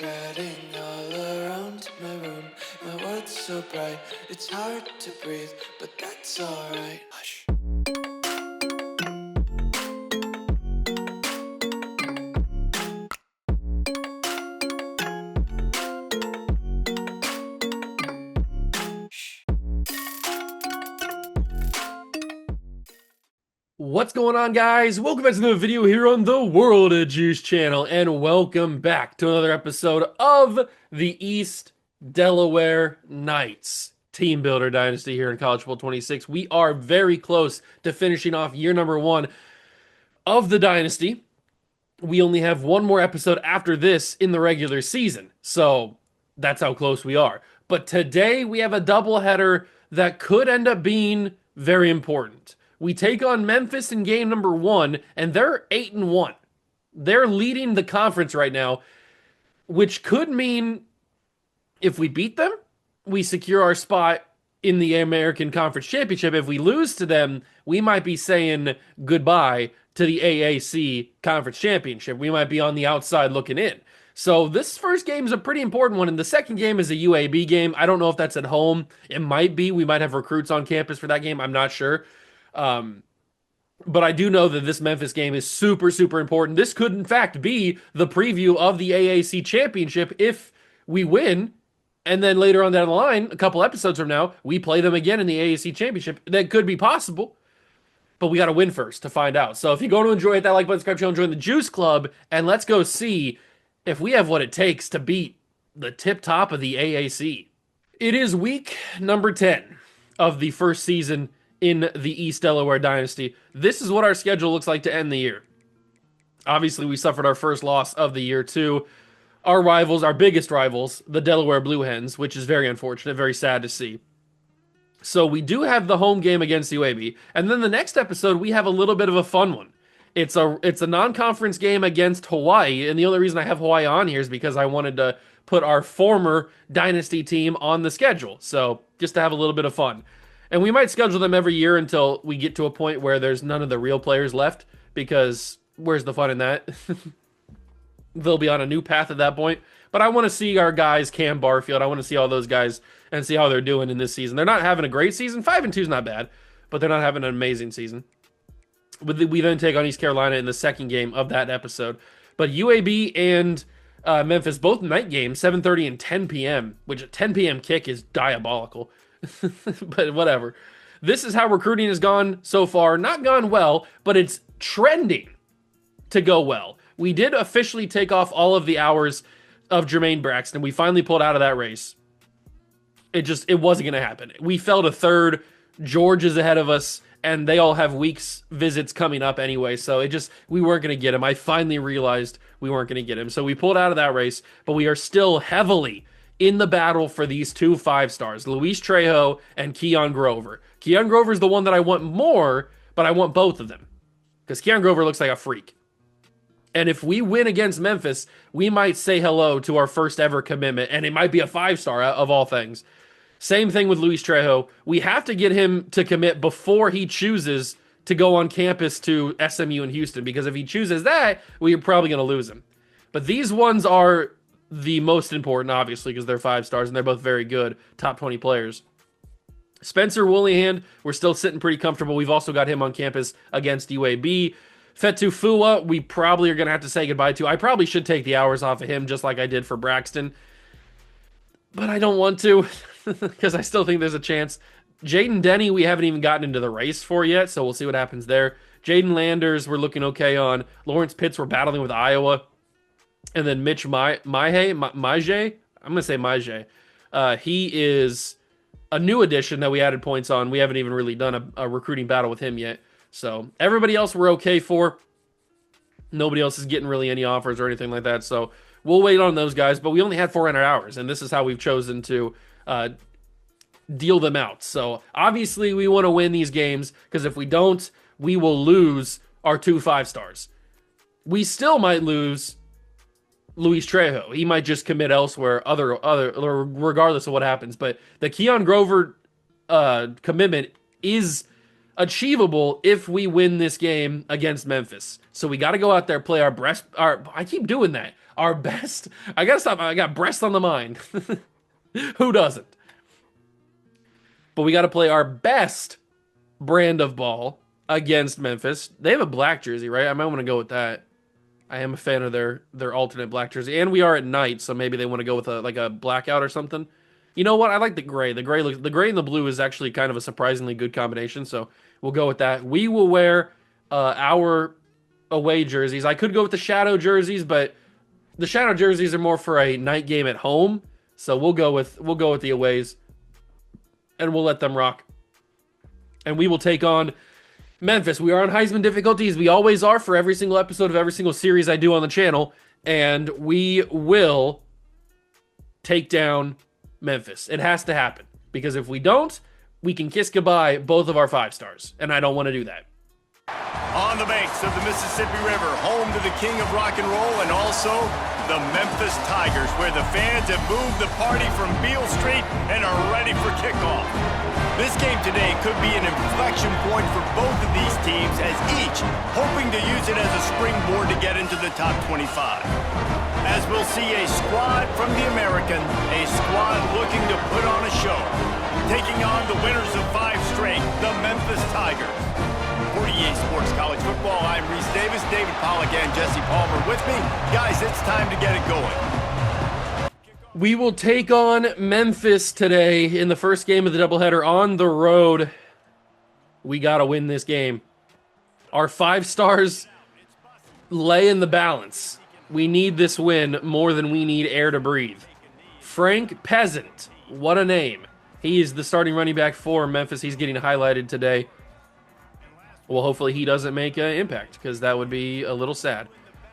Spreading all around my room, my world's so bright, it's hard to breathe, but that's alright. Hush. What's going on, guys? Welcome back to another video here on the World of Juice channel, and welcome back to another episode of the East Delaware Knights Team Builder Dynasty here in College Football 26. We are very close to finishing off year number 1 of the Dynasty. We only have one more episode after this in the regular season, so that's how close we are. But today we have a doubleheader that could end up being very important. We take on Memphis in game number 1, and they're 8-1. They're leading the conference right now, which could mean if we beat them, we secure our spot in the American Conference Championship. If we lose to them, we might be saying goodbye to the AAC Conference Championship. We might be on the outside looking in. So this first game is a pretty important one, and the second game is a UAB game. I don't know if that's at home. It might be. We might have recruits on campus for that game. I'm not sure. But I do know that this Memphis game is super, super important. This could, in fact, be the preview of the AAC Championship if we win. And then later on down the line, a couple episodes from now, we play them again in the AAC Championship. That could be possible, but we got to win first to find out. So if you go to enjoy it, that like button, subscribe channel, join the Juice Club, and let's go see if we have what it takes to beat the tip top of the AAC. It is week number 10 of the first season in the East Delaware Dynasty. This is what our schedule looks like to end the year. Obviously, we suffered our first loss of the year to our rivals, our biggest rivals, the Delaware Blue Hens, which is very unfortunate, very sad to see. So we do have the home game against UAB, and then the next episode we have a little bit of a fun one. It's a non-conference game against Hawaii, and the only reason I have Hawaii on here is because I wanted to put our former Dynasty team on the schedule. So just to have a little bit of fun. And we might schedule them every year until we get to a point where there's none of the real players left, because where's the fun in that? They'll be on a new path at that point. But I want to see our guys, Cam Barfield. I want to see all those guys and see how they're doing in this season. They're not having a great season. 5-2 is not bad, but they're not having an amazing season. We then take on East Carolina in the second game of that episode. But UAB and Memphis, both night games, 7:30 and 10 p.m., which a 10 p.m. kick is diabolical. But whatever. This is how recruiting has gone so far. Not gone well, but it's trending to go well. We did officially take off all of the hours of Jermaine Braxton. We finally pulled out of that race. It wasn't going to happen. We fell to third. George is ahead of us, and they all have weeks visits coming up anyway. So we weren't going to get him. I finally realized we weren't going to get him. So we pulled out of that race, but we are still heavily in the battle for these 2 5-stars, Luis Trejo and Keon Grover. Keon Grover is the one that I want more, but I want both of them because Keon Grover looks like a freak. And if we win against Memphis, we might say hello to our first ever commitment, and it might be a 5-star of all things. Same thing with Luis Trejo. We have to get him to commit before he chooses to go on campus to SMU in Houston, because if he chooses that, we're probably going to lose him. But these ones are the most important, obviously, because they're 5-stars and they're both very good, top 20 players. Spencer Woollyhand, we're still sitting pretty comfortable. We've also got him on campus against UAB. Fetu Fua, we probably are going to have to say goodbye to. I probably should take the hours off of him just like I did for Braxton. But I don't want to because I still think there's a chance. Jaden Denny, we haven't even gotten into the race for yet, so we'll see what happens there. Jaden Landers, we're looking okay on. Lawrence Pitts, we're battling with Iowa. And then Mitch Maje, I'm going to say Maje. He is a new addition that we added points on. We haven't even really done a recruiting battle with him yet. So everybody else we're okay for. Nobody else is getting really any offers or anything like that. So we'll wait on those guys. But we only had 400 hours, and this is how we've chosen to deal them out. So obviously we want to win these games, because if we don't, we will lose our 2 5-stars. We still might lose Luis Trejo. He might just commit elsewhere, regardless of what happens. But the Keon Grover commitment is achievable if we win this game against Memphis. So we got to go out there, play our best. I keep doing that. Our best. I gotta stop. I got breast on the mind. Who doesn't? But we got to play our best brand of ball against Memphis. They have a black jersey, right? I might want to go with that. I am a fan of their alternate black jersey, and we are at night, so maybe they want to go with a blackout or something. You know what? I like the gray. The gray and the blue is actually kind of a surprisingly good combination, so we'll go with that. We will wear our away jerseys. I could go with the shadow jerseys, but the shadow jerseys are more for a night game at home, so we'll go with the aways, and we'll let them rock. And we will take on Memphis. We are on Heisman difficulties. We always are for every single episode of every single series I do on the channel. And we will take down Memphis. It has to happen. Because if we don't, we can kiss goodbye both of our 5 stars. And I don't want to do that. On the banks of the Mississippi River, home to the king of rock and roll and also the Memphis Tigers, where the fans have moved the party from Beale Street and are ready for kickoff. This game today could be an inflection point for both of these teams, as each hoping to use it as a springboard to get into the top 25. As we'll see a squad from the American, a squad looking to put on a show, taking on the winners of 5 straight, the Memphis Tigers. For EA Sports College Football, I'm Reese Davis, David Pollack, and Jesse Palmer with me. Guys, it's time to get it going. We will take on Memphis today in the first game of the doubleheader on the road. We got to win this game. Our 5 stars lay in the balance. We need this win more than we need air to breathe. Frank Peasant, what a name. He is the starting running back for Memphis. He's getting highlighted today. Well, hopefully he doesn't make an impact, because that would be a little sad.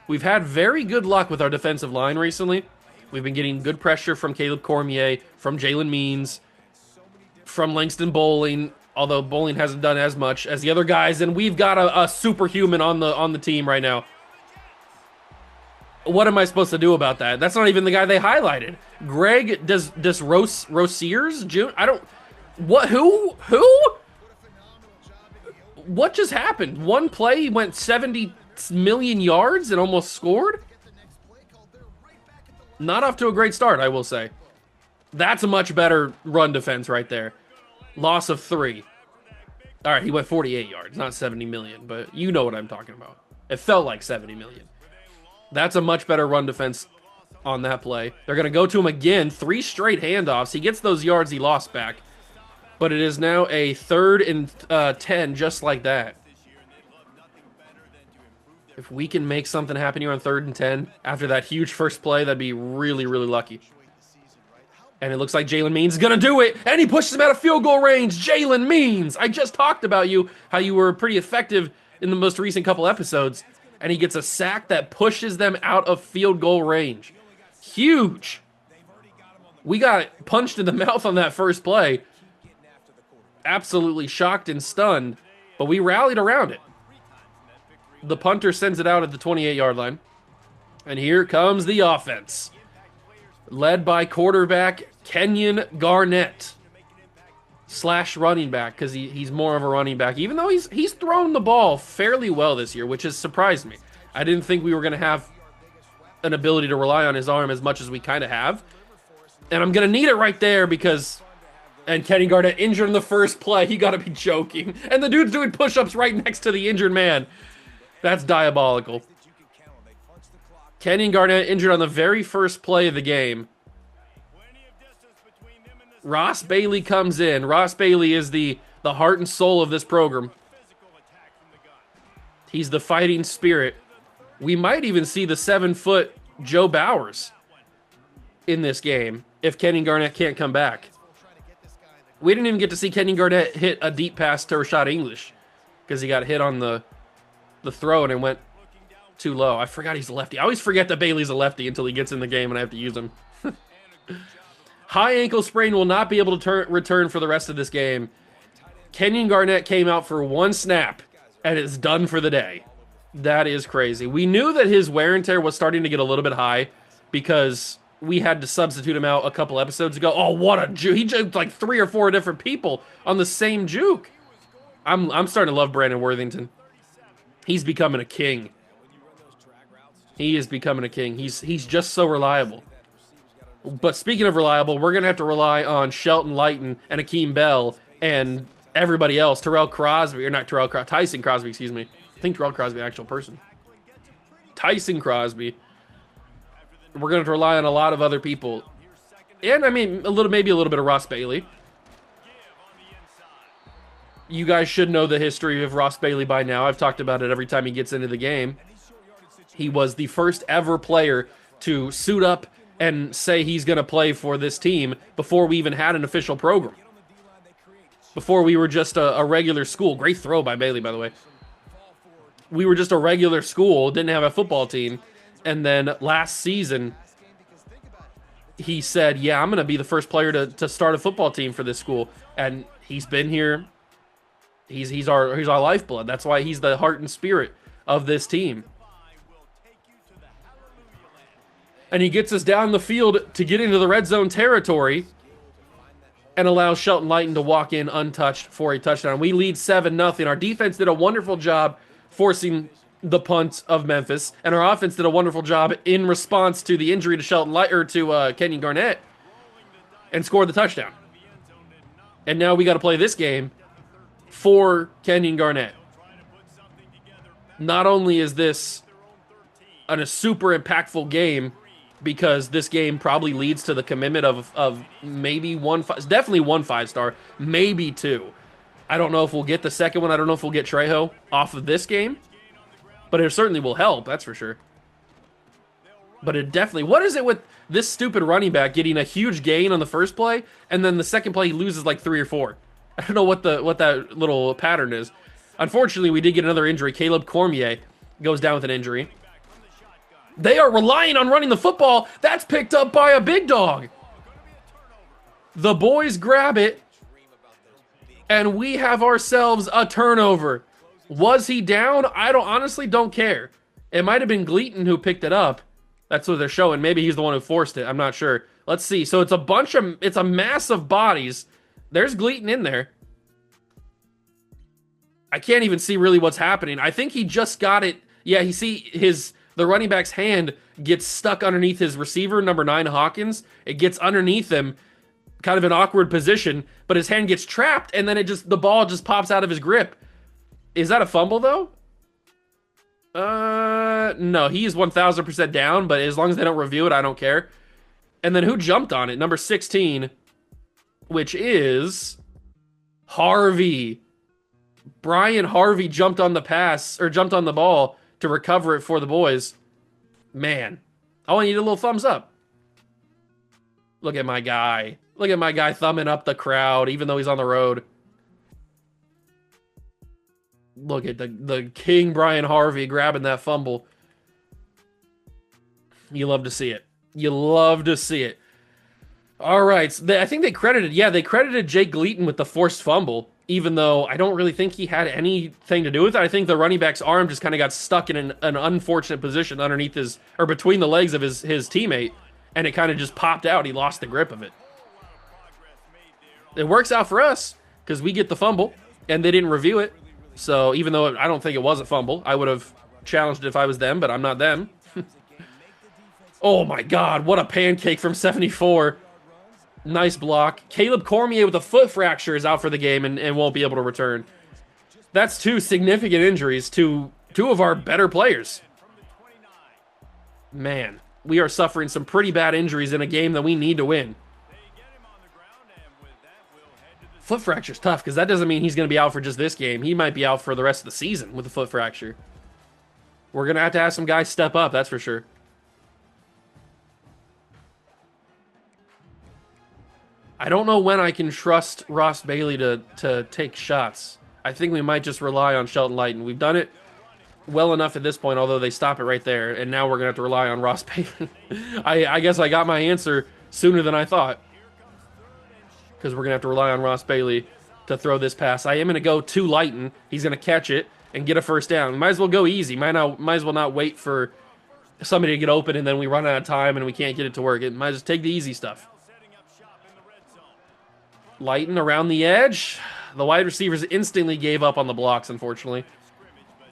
We've had very good luck with our defensive line recently. We've been getting good pressure from Caleb Cormier, from Jalen Means, from Langston Bowling, although Bowling hasn't done as much as the other guys, and we've got a superhuman on the team right now. What am I supposed to do about that? That's not even the guy they highlighted. Greg Rosiers? June? I don't... What? Who? What just happened? One play, he went 70 million yards and almost scored? Not off to a great start, I will say. That's a much better run defense right there. Loss of 3. All right, he went 48 yards, not 70 million, but you know what I'm talking about. It felt like 70 million. That's a much better run defense on that play. They're going to go to him again. 3 straight handoffs. He gets those yards he lost back. But it is now a 3rd and 10, just like that. If we can make something happen here on 3rd and 10 after that huge first play, that'd be really, really lucky. And it looks like Jalen Means is going to do it. And he pushes him out of field goal range. Jalen Means. I just talked about you, how you were pretty effective in the most recent couple episodes. And he gets a sack that pushes them out of field goal range. Huge. We got punched in the mouth on that first play. Absolutely shocked and stunned. But we rallied around it. The punter sends it out at the 28-yard line. And here comes the offense. Led by quarterback Kenyon Garnett. / running back, because he's more of a running back. Even though he's thrown the ball fairly well this year, which has surprised me. I didn't think we were going to have an ability to rely on his arm as much as we kind of have. And I'm going to need it right there because... And Kenyon Garnett injured in the first play. He got to be joking. And the dude's doing push-ups right next to the injured man. That's diabolical. Kenyon Garnett injured on the very first play of the game. Ross Bailey comes in. Ross Bailey is the heart and soul of this program. He's the fighting spirit. We might even see the 7-foot Joe Bowers in this game if Kenyon Garnett can't come back. We didn't even get to see Kenyon Garnett hit a deep pass to Rashad English because he got hit on the throw and it went too low. I forgot he's a lefty. I always forget that Bailey's a lefty until he gets in the game and I have to use him. High ankle sprain, will not be able to return for the rest of this game. Kenyon Garnett came out for 1 snap and is done for the day. That is crazy. We knew that his wear and tear was starting to get a little bit high because we had to substitute him out a couple episodes ago. Oh, what a juke. He juked like 3 or 4 different people on the same juke. I'm starting to love Brandon Worthington. He's becoming a king. He is becoming a king. He's just so reliable. But speaking of reliable, we're gonna have to rely on Shelton Lighton and Akeem Bell and everybody else. Tyson Crosby, excuse me. I think Terrell Crosby, an actual person. Tyson Crosby. We're gonna have to rely on a lot of other people. And I mean maybe a little bit of Ross Bailey. You guys should know the history of Ross Bailey by now. I've talked about it every time he gets into the game. He was the first ever player to suit up and say he's going to play for this team before we even had an official program. Before we were just a regular school. Great throw by Bailey, by the way. We were just a regular school, didn't have a football team. And then last season, he said, yeah, I'm going to be the first player to start a football team for this school. And he's been here. He's our lifeblood. That's why he's the heart and spirit of this team. And he gets us down the field to get into the red zone territory and allows Shelton Lighton to walk in untouched for a touchdown. We lead 7-0. Our defense did a wonderful job forcing the punt of Memphis, and our offense did a wonderful job in response to the injury to Kenyon Garnett and scored the touchdown. And now we got to play this game for Kenyon Garnett. Not only is this a super impactful game, because this game probably leads to the commitment of maybe definitely one 5-star, maybe 2. I don't know if we'll get the second one. I don't know if we'll get Trejo off of this game, but it certainly will help, that's for sure. But it definitely, what is it with this stupid running back getting a huge gain on the first play, and then the second play he loses like 3 or 4? I don't know what that little pattern is. Unfortunately, we did get another injury. Caleb Cormier goes down with an injury. They are relying on running the football. That's picked up by a big dog. The boys grab it, and we have ourselves a turnover. Was he down? I honestly don't care. It might have been Gleaton who picked it up. That's what they're showing. Maybe he's the one who forced it. I'm not sure. Let's see. So it's a mass of bodies. There's Gleaton in there. I can't even see really what's happening. I think he just got it. Yeah, the running back's hand gets stuck underneath his receiver, number 9, Hawkins. It gets underneath him, kind of an awkward position, but his hand gets trapped, and then the ball just pops out of his grip. Is that a fumble, though? No, he is 1,000% down, but as long as they don't review it, I don't care. And then who jumped on it? Number 16, which is Harvey. Brian Harvey jumped on the ball to recover it for the boys. Man, all I need a little thumbs up. Look at my guy. Look at my guy thumbing up the crowd, even though he's on the road. Look at the King Brian Harvey grabbing that fumble. You love to see it. You love to see it. All right, so I think they credited Jake Gleaton with the forced fumble, even though I don't really think he had anything to do with it. I think the running back's arm just kind of got stuck in an unfortunate position underneath between the legs of his teammate, and it kind of just popped out. He lost the grip of it. It works out for us because we get the fumble, and they didn't review it. So even though I don't think it was a fumble, I would have challenged it if I was them, but I'm not them. Oh my God, what a pancake from 74. Nice block. Caleb Cormier with a foot fracture is out for the game and won't be able to return. That's 2 significant injuries to 2 of our better players. Man, we are suffering some pretty bad injuries in a game that we need to win. Foot fracture's tough because that doesn't mean he's going to be out for just this game. He might be out for the rest of the season with a foot fracture. We're going to have some guys step up, that's for sure. I don't know when I can trust Ross Bailey to take shots. I think we might just rely on Shelton Lighton. We've done it well enough at this point, although they stop it right there, and now we're going to have to rely on Ross Bailey. I guess I got my answer sooner than I thought, because we're going to have to rely on Ross Bailey to throw this pass. I am going to go to Lighton. He's going to catch it and get a first down. Might as well go easy. Might as well not wait for somebody to get open and then we run out of time and we can't get it to work. It might just take the easy stuff. Lighton around the edge. The wide receivers instantly gave up on the blocks, unfortunately.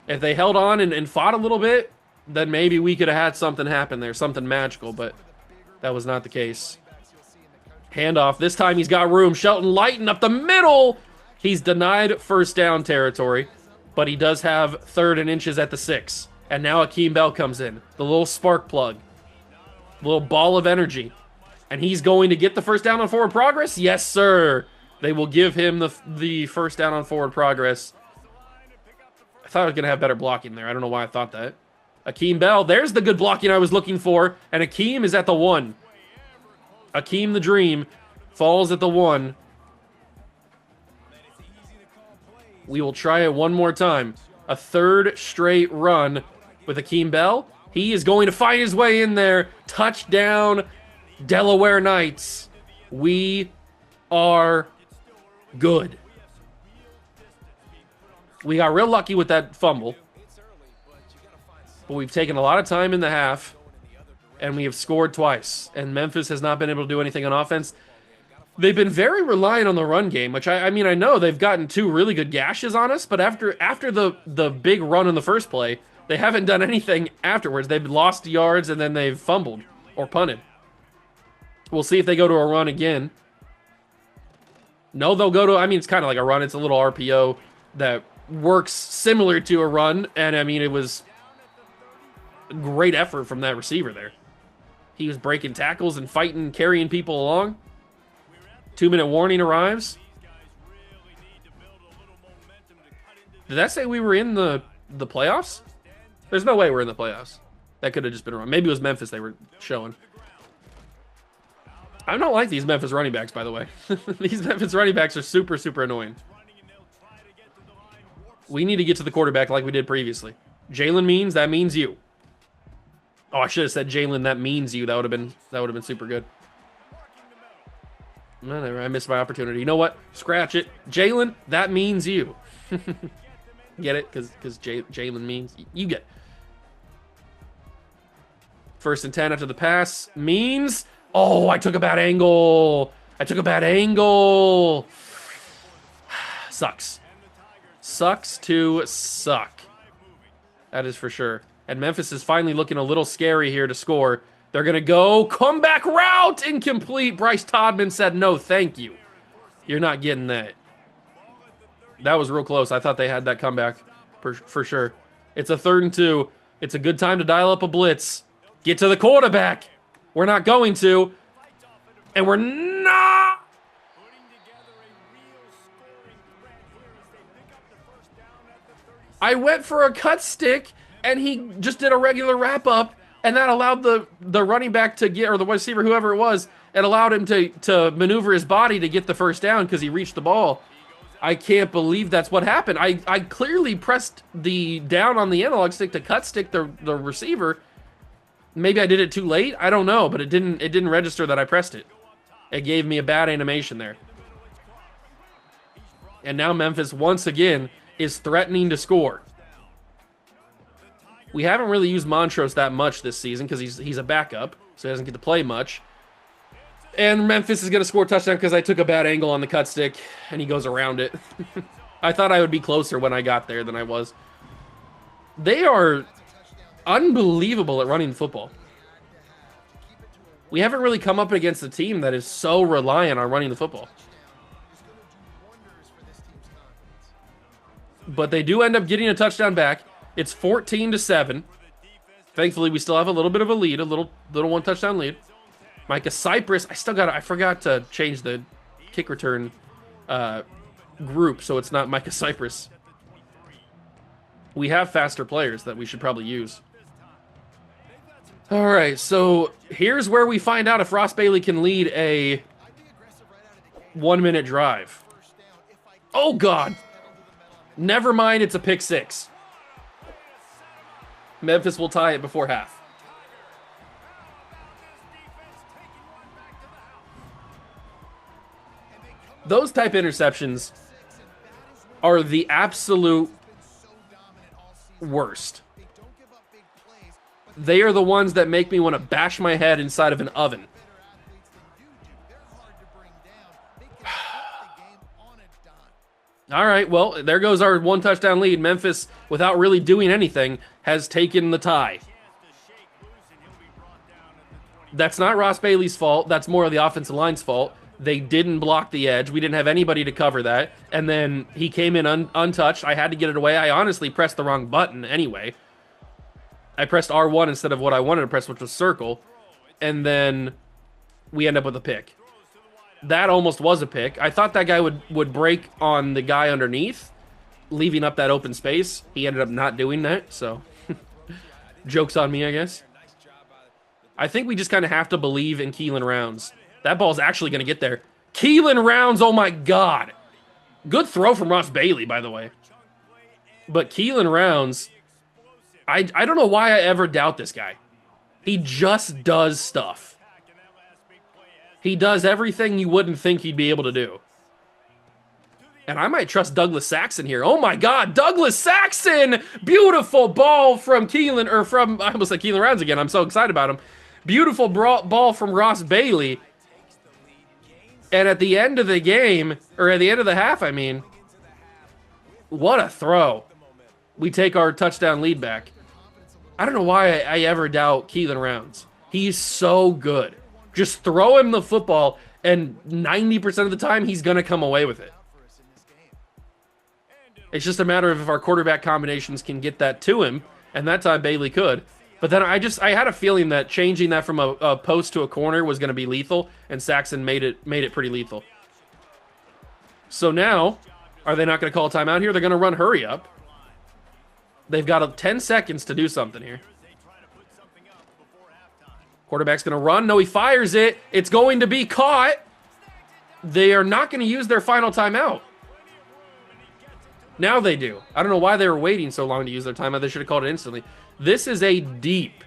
If they held on and fought a little bit, then maybe we could have had something happen there, something magical, but that was not the case. Handoff. This time he's got room. Shelton Lighten up the middle. He's denied first down territory, but he does have 3rd and inches at the 6. And now Akeem Bell comes in. The little spark plug. Little ball of energy. And he's going to get the first down on forward progress? Yes, sir. They will give him the first down on forward progress. I thought I was going to have better blocking there. I don't know why I thought that. Akeem Bell. There's the good blocking I was looking for. And Akeem is at the 1. Akeem the Dream falls at the 1. We will try it one more time. A 3rd straight run with Akeem Bell. He is going to find his way in there. Touchdown, Delaware Knights. We are good. We got real lucky with that fumble. But we've taken a lot of time in the half. And we have scored twice. And Memphis has not been able to do anything on offense. They've been very reliant on the run game, which I mean, I know they've gotten 2 really good gashes on us, but after the big run in the first play, they haven't done anything afterwards. They've lost yards and then they've fumbled or punted. We'll see if they go to a run again. No, they'll go to, I mean, it's kind of like a run. It's a little RPO that works similar to a run, and I mean, it was a great effort from that receiver there. He was breaking tackles and fighting, carrying people along. 2-minute warning arrives. Did that say we were in the playoffs? There's no way we're in the playoffs. That could have just been wrong. Maybe it was Memphis they were showing. I don't like these Memphis running backs, by the way. These Memphis running backs are super, super annoying. We need to get to the quarterback like we did previously. Jalen means, that means you. Oh, I should have said Jalen, that means you. That would have been super good. Whatever, I missed my opportunity. You know what? Scratch it. Jalen, that means you. Get it? Because Jalen means you get it. 1st and 10 after the pass means... Oh, I took a bad angle. Sucks. Sucks to suck. That is for sure. And Memphis is finally looking a little scary here to score. They're going to go comeback route, incomplete. Bryce Todman said, no, thank you. You're not getting that. That was real close. I thought they had that comeback for sure. It's a 3rd and 2. It's a good time to dial up a blitz. Get to the quarterback. We're not going to. And we're not. I went for a cut stick, and he just did a regular wrap-up. And that allowed the running back to get, or the receiver, whoever it was, it allowed him to maneuver his body to get the first down because he reached the ball. I can't believe that's what happened. I clearly pressed the down on the analog stick to cut stick the receiver. Maybe I did it too late. I don't know, but it didn't register that I pressed it. It gave me a bad animation there. And now Memphis once again is threatening to score. We haven't really used Montrose that much this season because he's a backup, so he doesn't get to play much. And Memphis is going to score a touchdown because I took a bad angle on the cut stick, and he goes around it. I thought I would be closer when I got there than I was. They are unbelievable at running football. We haven't really come up against a team that is so reliant on running the football. But they do end up getting a touchdown back. It's 14-7. Thankfully, we still have a little bit of a lead, a little one touchdown lead. Micah Cypress, I forgot to change the kick return group, so it's not Micah Cypress. We have faster players that we should probably use. All right, so here's where we find out if Ross Bailey can lead a 1-minute drive. Oh, God. Never mind, it's a pick six. Memphis will tie it before half. Those type interceptions are the absolute worst. They are the ones that make me want to bash my head inside of an oven. All right, well, there goes our 1 touchdown lead. Memphis, without really doing anything, has taken the tie. That's not Ross Bailey's fault. That's more of the offensive line's fault. They didn't block the edge. We didn't have anybody to cover that. And then he came in untouched. I had to get it away. I honestly pressed the wrong button anyway. I pressed R1 instead of what I wanted to press, which was circle. And then we end up with a pick. That almost was a pick. I thought that guy would break on the guy underneath, leaving up that open space. He ended up not doing that, so joke's on me, I guess. I think we just kind of have to believe in Keelan Rounds. That ball's actually going to get there. Keelan Rounds, oh my God. Good throw from Ross Bailey, by the way. But Keelan Rounds, I don't know why I ever doubt this guy. He just does stuff. He does everything you wouldn't think he'd be able to do. And I might trust Douglas Saxon here. Oh my God, Douglas Saxon! Beautiful ball from Keelan, or from, I almost said Keelan Rounds again. I'm so excited about him. Beautiful ball from Ross Bailey. And at the end of the game, or at the end of the half, I mean, what a throw. We take our touchdown lead back. I don't know why I ever doubt Keelan Rounds. He's so good. Just throw him the football, and 90% of the time, he's going to come away with it. It's just a matter of if our quarterback combinations can get that to him, and that time Bailey could. But then I had a feeling that changing that from a post to a corner was going to be lethal, and Saxon made it pretty lethal. So now, are they not going to call a timeout here? They're going to run hurry up. They've got 10 seconds to do something here. Quarterback's going to run. No, he fires it. It's going to be caught. They are not going to use their final timeout. Now they do. I don't know why they were waiting so long to use their timeout. They should have called it instantly. This is a deep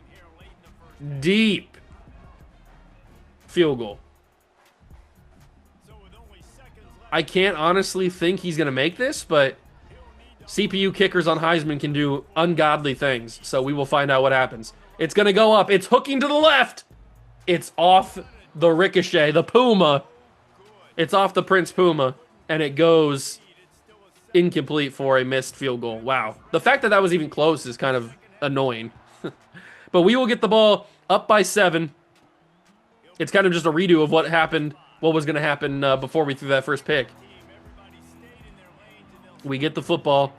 field goal. I can't honestly think he's going to make this, but CPU kickers on Heisman can do ungodly things, so we will find out what happens. It's going to go up. It's hooking to the left. It's off the ricochet, the Puma. It's off the Prince Puma, and it goes incomplete for a missed field goal. Wow. The fact that that was even close is kind of annoying. But we will get the ball up by 7. It's kind of just a redo of what happened, what was going to happen before we threw that first pick. We get the football,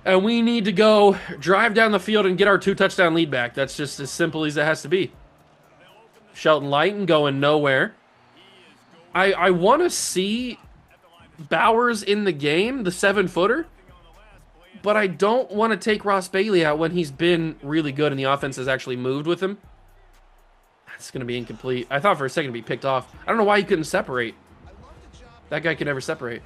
and we need to go drive down the field and get our 2 touchdown lead back. That's just as simple as it has to be. Shelton Lighton going nowhere. I want to see Bowers in the game, the 7-footer, but I don't want to take Ross Bailey out when he's been really good and the offense has actually moved with him. That's going to be incomplete. I thought for a second it'd be picked off. I don't know why he couldn't separate. That guy could never separate.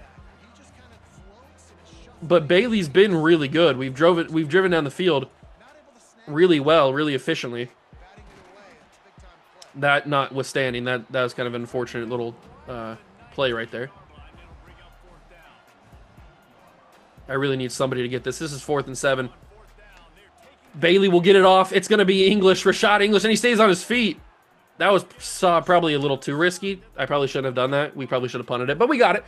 But Bailey's been really good. We've driven down the field really well, really efficiently. That notwithstanding, that was kind of an unfortunate little play right there. I really need somebody to get this. This is 4th and 7. Bailey will get it off. It's going to be English, Rashad English, and he stays on his feet. That was probably a little too risky. I probably shouldn't have done that. We probably should have punted it, but we got it.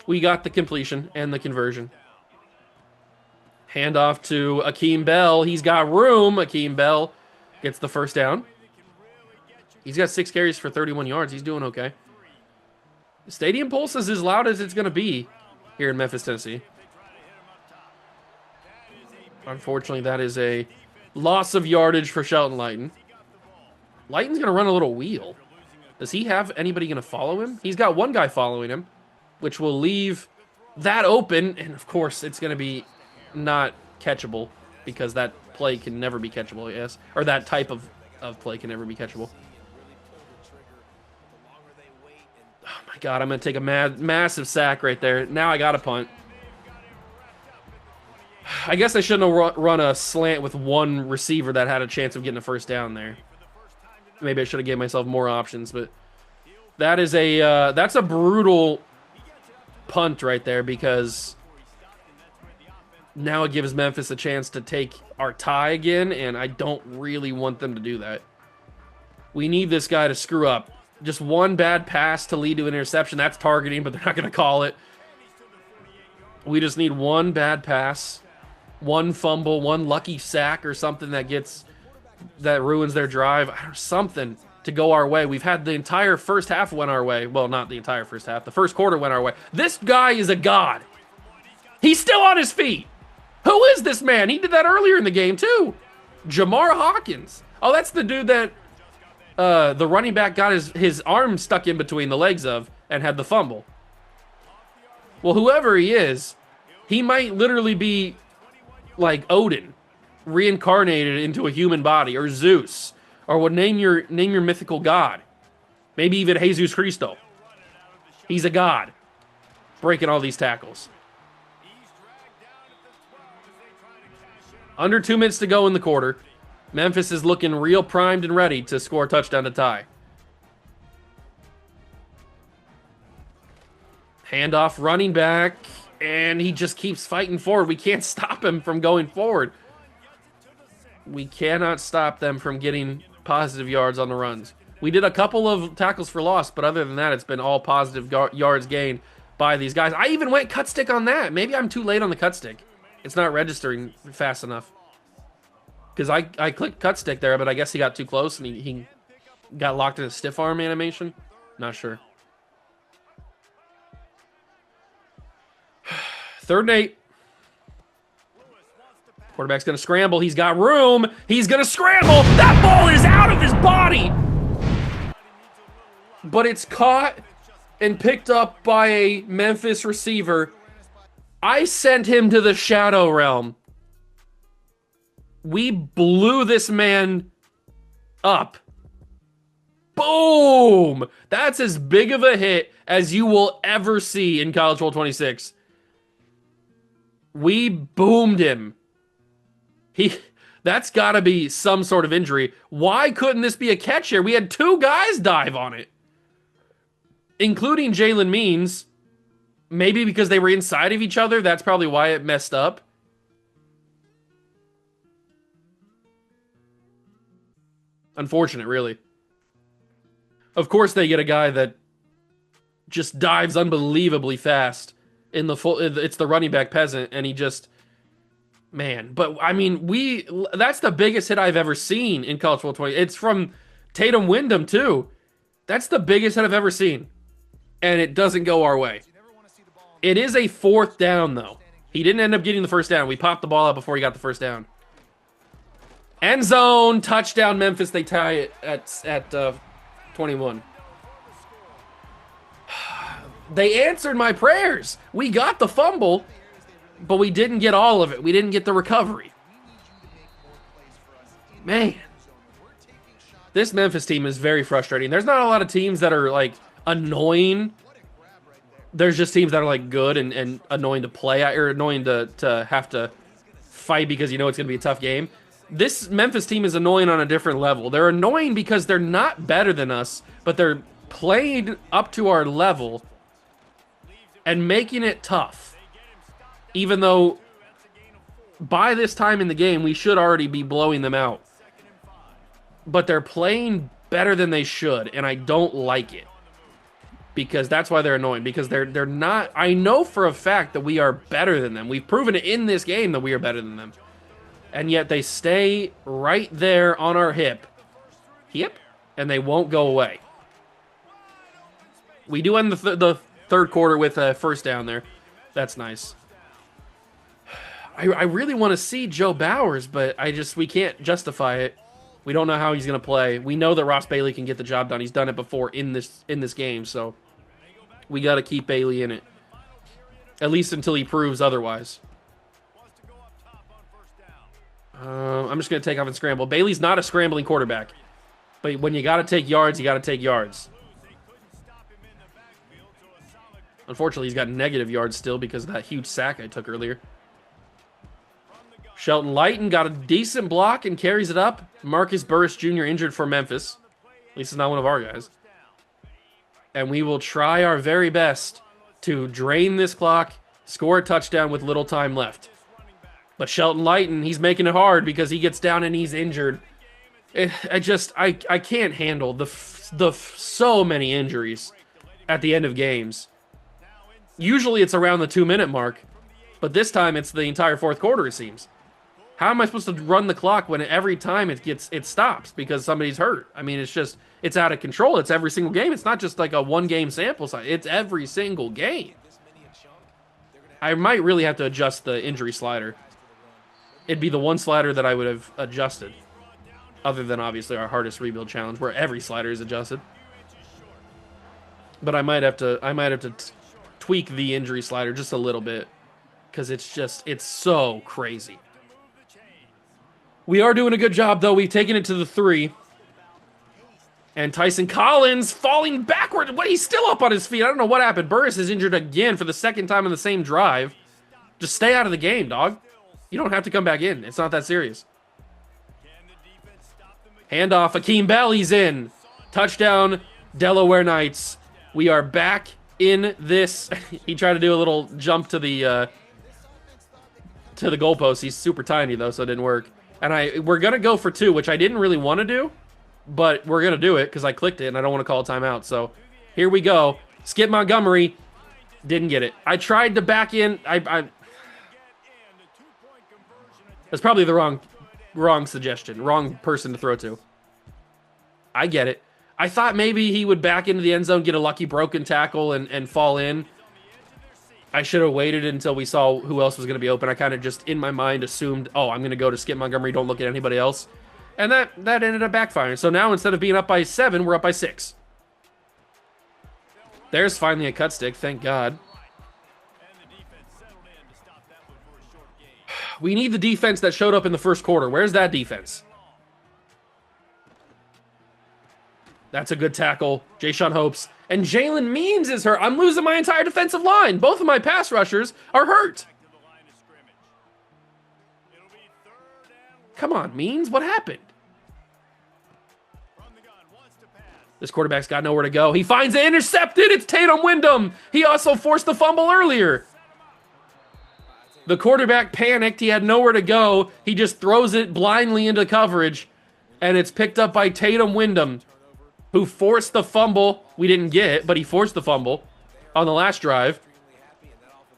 We got the completion and the conversion. Handoff to Akeem Bell. He's got room. Akeem Bell gets the first down. He's got 6 carries for 31 yards. He's doing okay. The stadium pulse is as loud as it's going to be here in Memphis, Tennessee. Unfortunately, that is a loss of yardage for Shelton Lighton. Lighton's going to run a little wheel. Does he have anybody going to follow him? He's got one guy following him, which will leave that open. And, of course, it's going to be not catchable because that play can never be catchable, yes. Or that type of play can never be catchable. Oh, my God. I'm going to take a massive sack right there. Now I got to punt. I guess I shouldn't have run a slant with one receiver that had a chance of getting a first down there. Maybe I should have gave myself more options, but that is that's a brutal punt right there because now it gives Memphis a chance to take our tie again, and I don't really want them to do that. We need this guy to screw up. Just one bad pass to lead to an interception. That's targeting, but they're not going to call it. We just need one bad pass, one fumble, one lucky sack or something that ruins their drive, or something to go our way. We've had the entire first half went our way. Well, not the entire first half. The first quarter went our way. This guy is a god. He's still on his feet. Who is this man? He did that earlier in the game too. Jamar Hawkins. Oh, that's the dude that the running back got his arm stuck in between the legs of and had the fumble. Well, whoever he is, he might literally be like Odin, reincarnated into a human body, or Zeus, or what? Name your mythical god. Maybe even Jesus Cristo. He's a god, breaking all these tackles. Under 2 minutes to go in the quarter. Memphis is looking real primed and ready to score a touchdown to tie. Handoff, running back, and he just keeps fighting forward. We can't stop him from going forward. We cannot stop them from getting positive yards on the runs. We did a couple of tackles for loss, but other than that, it's been all positive yards gained by these guys. I even went cut stick on that. Maybe I'm too late on the cut stick. It's not registering fast enough. Because I clicked cut stick there, but I guess he got too close and he got locked in a stiff arm animation. Not sure. 3rd and 8. Quarterback's going to scramble. He's got room. He's going to scramble. That ball is out of his body. But it's caught and picked up by a Memphis receiver. I sent him to the shadow realm. We blew this man up. Boom! That's as big of a hit as you will ever see in College Bowl 26. We boomed him. That's got to be some sort of injury. Why couldn't this be a catch here? We had 2 guys dive on it, including Jalen Means. Maybe because they were inside of each other. That's probably why it messed up. Unfortunate, really. Of course, they get a guy that just dives unbelievably fast in the full. It's the running back peasant, and he just, man. But I mean, that's the biggest hit I've ever seen in College Bowl 20. It's from Tatum Wyndham too. That's the biggest hit I've ever seen, and it doesn't go our way. It is a 4th down though. He didn't end up getting the first down. We popped the ball out before he got the first down. End zone, touchdown, Memphis. They tie it at 21. They answered my prayers. We got the fumble, but we didn't get all of it. We didn't get the recovery. Man, this Memphis team is very frustrating. There's not a lot of teams that are like annoying. There's just teams that are like good and annoying to play at, or annoying to have to fight because you know it's going to be a tough game. This Memphis team is annoying on a different level. They're annoying because they're not better than us, but they're playing up to our level and making it tough. Even though by this time in the game, we should already be blowing them out. But they're playing better than they should, and I don't like it. Because that's why they're annoying. Because they're not... I know for a fact that we are better than them. We've proven it in this game that we are better than them. And yet they stay right there on our hip. And they won't go away. We do end the 3rd quarter with a first down there. That's nice. I really want to see Joe Bowers, but we can't justify it. We don't know how he's going to play. We know that Ross Bailey can get the job done. He's done it before in this game, so we got to keep Bailey in it. At least until he proves otherwise. I'm just going to take off and scramble. Bailey's not a scrambling quarterback. But when you got to take yards, you got to take yards. Unfortunately, he's got negative yards still because of that huge sack I took earlier. Shelton Lighton got a decent block and carries it up. Marcus Burris Jr. injured for Memphis. At least it's not one of our guys. And we will try our very best to drain this clock, score a touchdown with little time left. But Shelton Lighton, he's making it hard because he gets down and he's injured. I can't handle the so many injuries at the end of games. Usually it's around the 2-minute mark, But this time it's the entire fourth quarter, it seems. How am I supposed to run the clock when every time it stops because somebody's hurt? I mean, it's out of control. It's every single game. It's not just like a one-game sample size. It's every single game. I might really have to adjust the injury slider. It'd be the one slider that I would have adjusted, other than obviously our hardest rebuild challenge, where every slider is adjusted. But I might have to tweak the injury slider just a little bit, because it's so crazy. We are doing a good job, though. We've taken it to the 3. And Tyson Collins falling backward. What? He's still up on his feet. I don't know what happened. Burris is injured again for the second time in the same drive. Just stay out of the game, dog. You don't have to come back in. It's not that serious. Handoff. Akeem Bell. He's in. Touchdown, Delaware Knights. We are back in this. He tried to do a little jump to the goalpost. He's super tiny, though, so it didn't work. And we're going to go for 2, which I didn't really want to do, but we're going to do it because I clicked it and I don't want to call a timeout. So here we go. Skip Montgomery. Didn't get it. I tried to back in. That's probably the wrong suggestion. Wrong person to throw to. I get it. I thought maybe he would back into the end zone, get a lucky broken tackle, and fall in. I should have waited until we saw who else was going to be open. I kind of just, in my mind, assumed, oh, I'm going to go to Skip Montgomery, don't look at anybody else. And that ended up backfiring. So now, instead of being up by 7, we're up by 6. There's finally a cut stick, thank God. We need the defense that showed up in the first quarter. Where's that defense? That's a good tackle. Jayshon Hopes. And Jalen Means is hurt. I'm losing my entire defensive line. Both of my pass rushers are hurt. Come on, Means. What happened? This quarterback's got nowhere to go. He finds it intercepted. It's Tatum Wyndham. He also forced the fumble earlier. The quarterback panicked. He had nowhere to go. He just throws it blindly into coverage. And it's picked up by Tatum Wyndham, who forced the fumble. We didn't get it, but he forced the fumble on the last drive.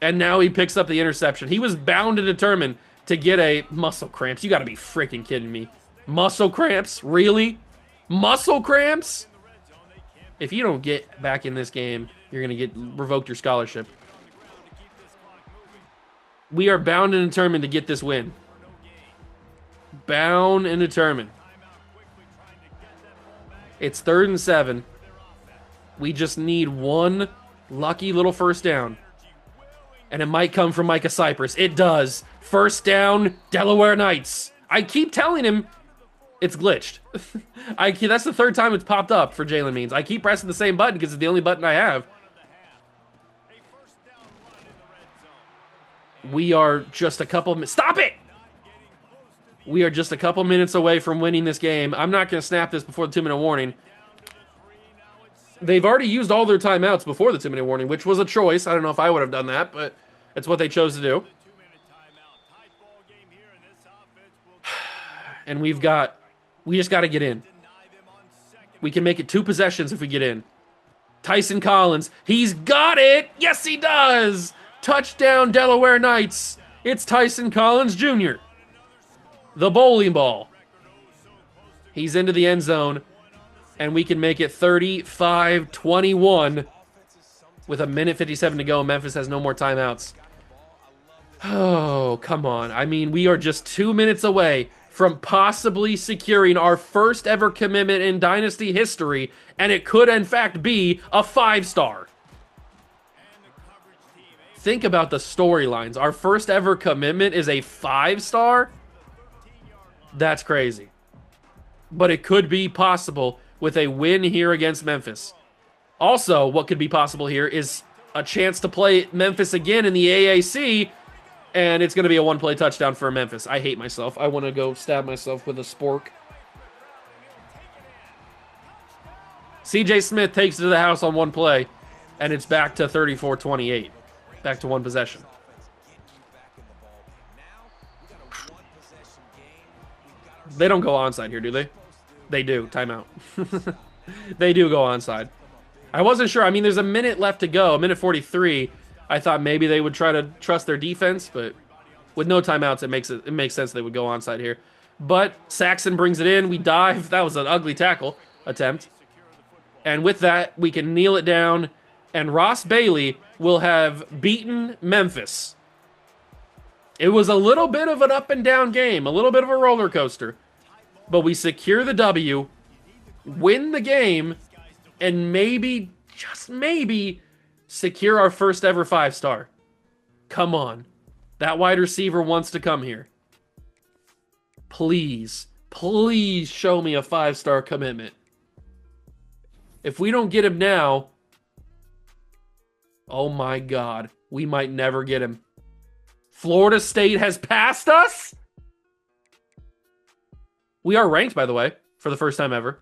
And now he picks up the interception. He was bound and determined to get a muscle cramps. You got to be freaking kidding me. Muscle cramps? Really? Muscle cramps? If you don't get back in this game, you're going to get revoked your scholarship. We are bound and determined to get this win. Bound and determined. It's 3rd and 7. We just need one lucky little first down. And it might come from Micah Cypress. It does. First down, Delaware Knights. I keep telling him it's glitched. That's the 3rd time it's popped up for Jalen Means. I keep pressing the same button because it's the only button I have. We are just a couple minutes. Stop it! We are just a couple minutes away from winning this game. I'm not going to snap this before the 2-minute warning. They've already used all their timeouts before the 2-minute warning, which was a choice. I don't know if I would have done that, but it's what they chose to do. And we just got to get in. We can make it 2 possessions if we get in. Tyson Collins, he's got it! Yes, he does! Touchdown, Delaware Knights. It's Tyson Collins Jr. The bowling ball. He's into the end zone, and we can make it 35-21 with 1:57 to go. Memphis has no more timeouts. Oh, come on. I mean, we are just 2 minutes away from possibly securing our first ever commitment in Dynasty history, and it could, in fact, be a 5-star. Think about the storylines. Our first ever commitment is a 5-star? That's crazy. But it could be possible with a win here against Memphis. Also, what could be possible here is a chance to play Memphis again in the AAC, and it's going to be a 1-play touchdown for Memphis. I hate myself. I want to go stab myself with a spork. CJ Smith takes it to the house on 1 play, and it's back to 34-28. Back to 1 possession. They don't go onside here, do they? They do. Timeout. They do go onside. I wasn't sure. I mean, there's a minute left to go. 1:43. I thought maybe they would try to trust their defense, but with no timeouts, it makes sense they would go onside here. But Saxon brings it in. We dive. That was an ugly tackle attempt. And with that, we can kneel it down, and Ross Bailey will have beaten Memphis. It was a little bit of an up and down game, a little bit of a roller coaster. But we secure the W, win the game, and maybe, just maybe, secure our first ever 5-star. Come on. That wide receiver wants to come here. Please, please show me a 5-star commitment. If we don't get him now, oh my God, we might never get him. Florida State has passed us? We are ranked, by the way, for the first time ever.